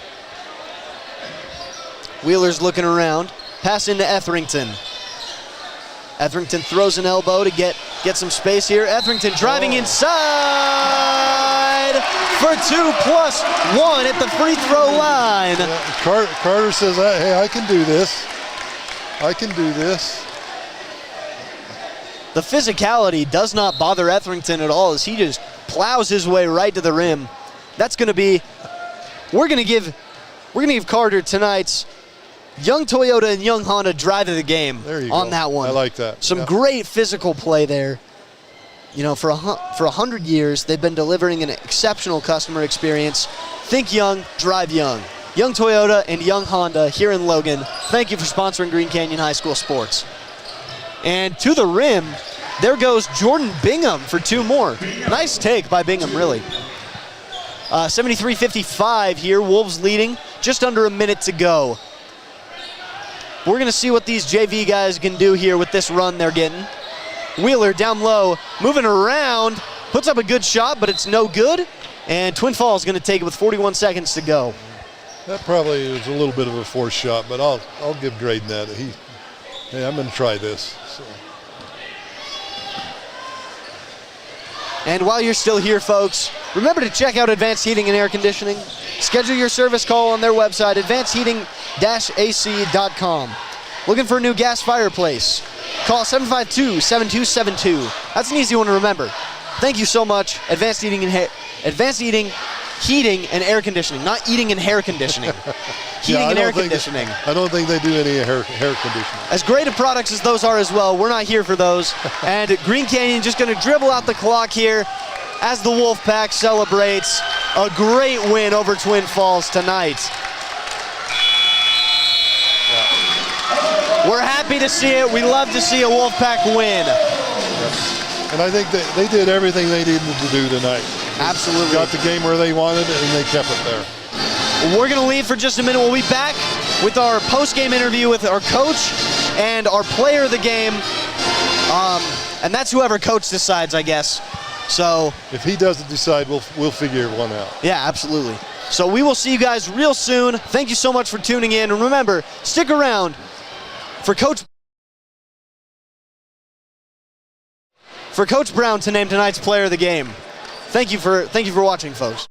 [SPEAKER 1] Wheeler's looking around. Pass into Etherington. Etherington throws an elbow to get some space here. Etherington driving inside for 2+1 at the free throw line.
[SPEAKER 3] Yeah, Carter says, hey, I can do this. I can do this.
[SPEAKER 1] The physicality does not bother Etherington at all as he just plows his way right to the rim. That's going to be, we're going to give Carter tonight's Young Toyota and Young Honda drive of the game on that one.
[SPEAKER 3] I like that.
[SPEAKER 1] Some great physical play there. You know, for 100 years, they've been delivering an exceptional customer experience. Think young, drive young. Young Toyota and Young Honda here in Logan. Thank you for sponsoring Green Canyon High School sports. And to the rim, there goes Jordan Bingham for 2 more. Nice take by Bingham, really. 73-55 here, Wolves leading, just under a minute to go. We're going to see what these JV guys can do here with this run they're getting. Wheeler down low, moving around, puts up a good shot, but it's no good. And Twin Falls going to take it with 41 seconds to go.
[SPEAKER 3] That probably was a little bit of a forced shot, but I'll give Graydon that. Hey, I'm going to try this. So.
[SPEAKER 1] And while you're still here, folks, remember to check out Advanced Heating and Air Conditioning. Schedule your service call on their website, advancedheating-ac.com. Looking for a new gas fireplace? Call 752-7272. That's an easy one to remember. Thank you so much, Advanced Heating and Air Conditioning, not eating and hair conditioning. Heating and air conditioning.
[SPEAKER 3] I don't think they do any hair conditioning.
[SPEAKER 1] As great of products as those are as well, we're not here for those. And Green Canyon just going to dribble out the clock here as the Wolfpack celebrates a great win over Twin Falls tonight. We're happy to see it. We love to see a Wolfpack win.
[SPEAKER 3] And I think they did everything they needed to do tonight.
[SPEAKER 1] Absolutely.
[SPEAKER 3] Got the game where they wanted it, and they kept it there.
[SPEAKER 1] We're going to leave for just a minute. We'll be back with our post-game interview with our coach and our player of the game. And that's whoever coach decides, I guess. So
[SPEAKER 3] if he doesn't decide, we'll figure one out.
[SPEAKER 1] Yeah, absolutely. So we will see you guys real soon. Thank you so much for tuning in. And remember, stick around for Coach Brown to name tonight's player of the game. Thank you for watching, folks.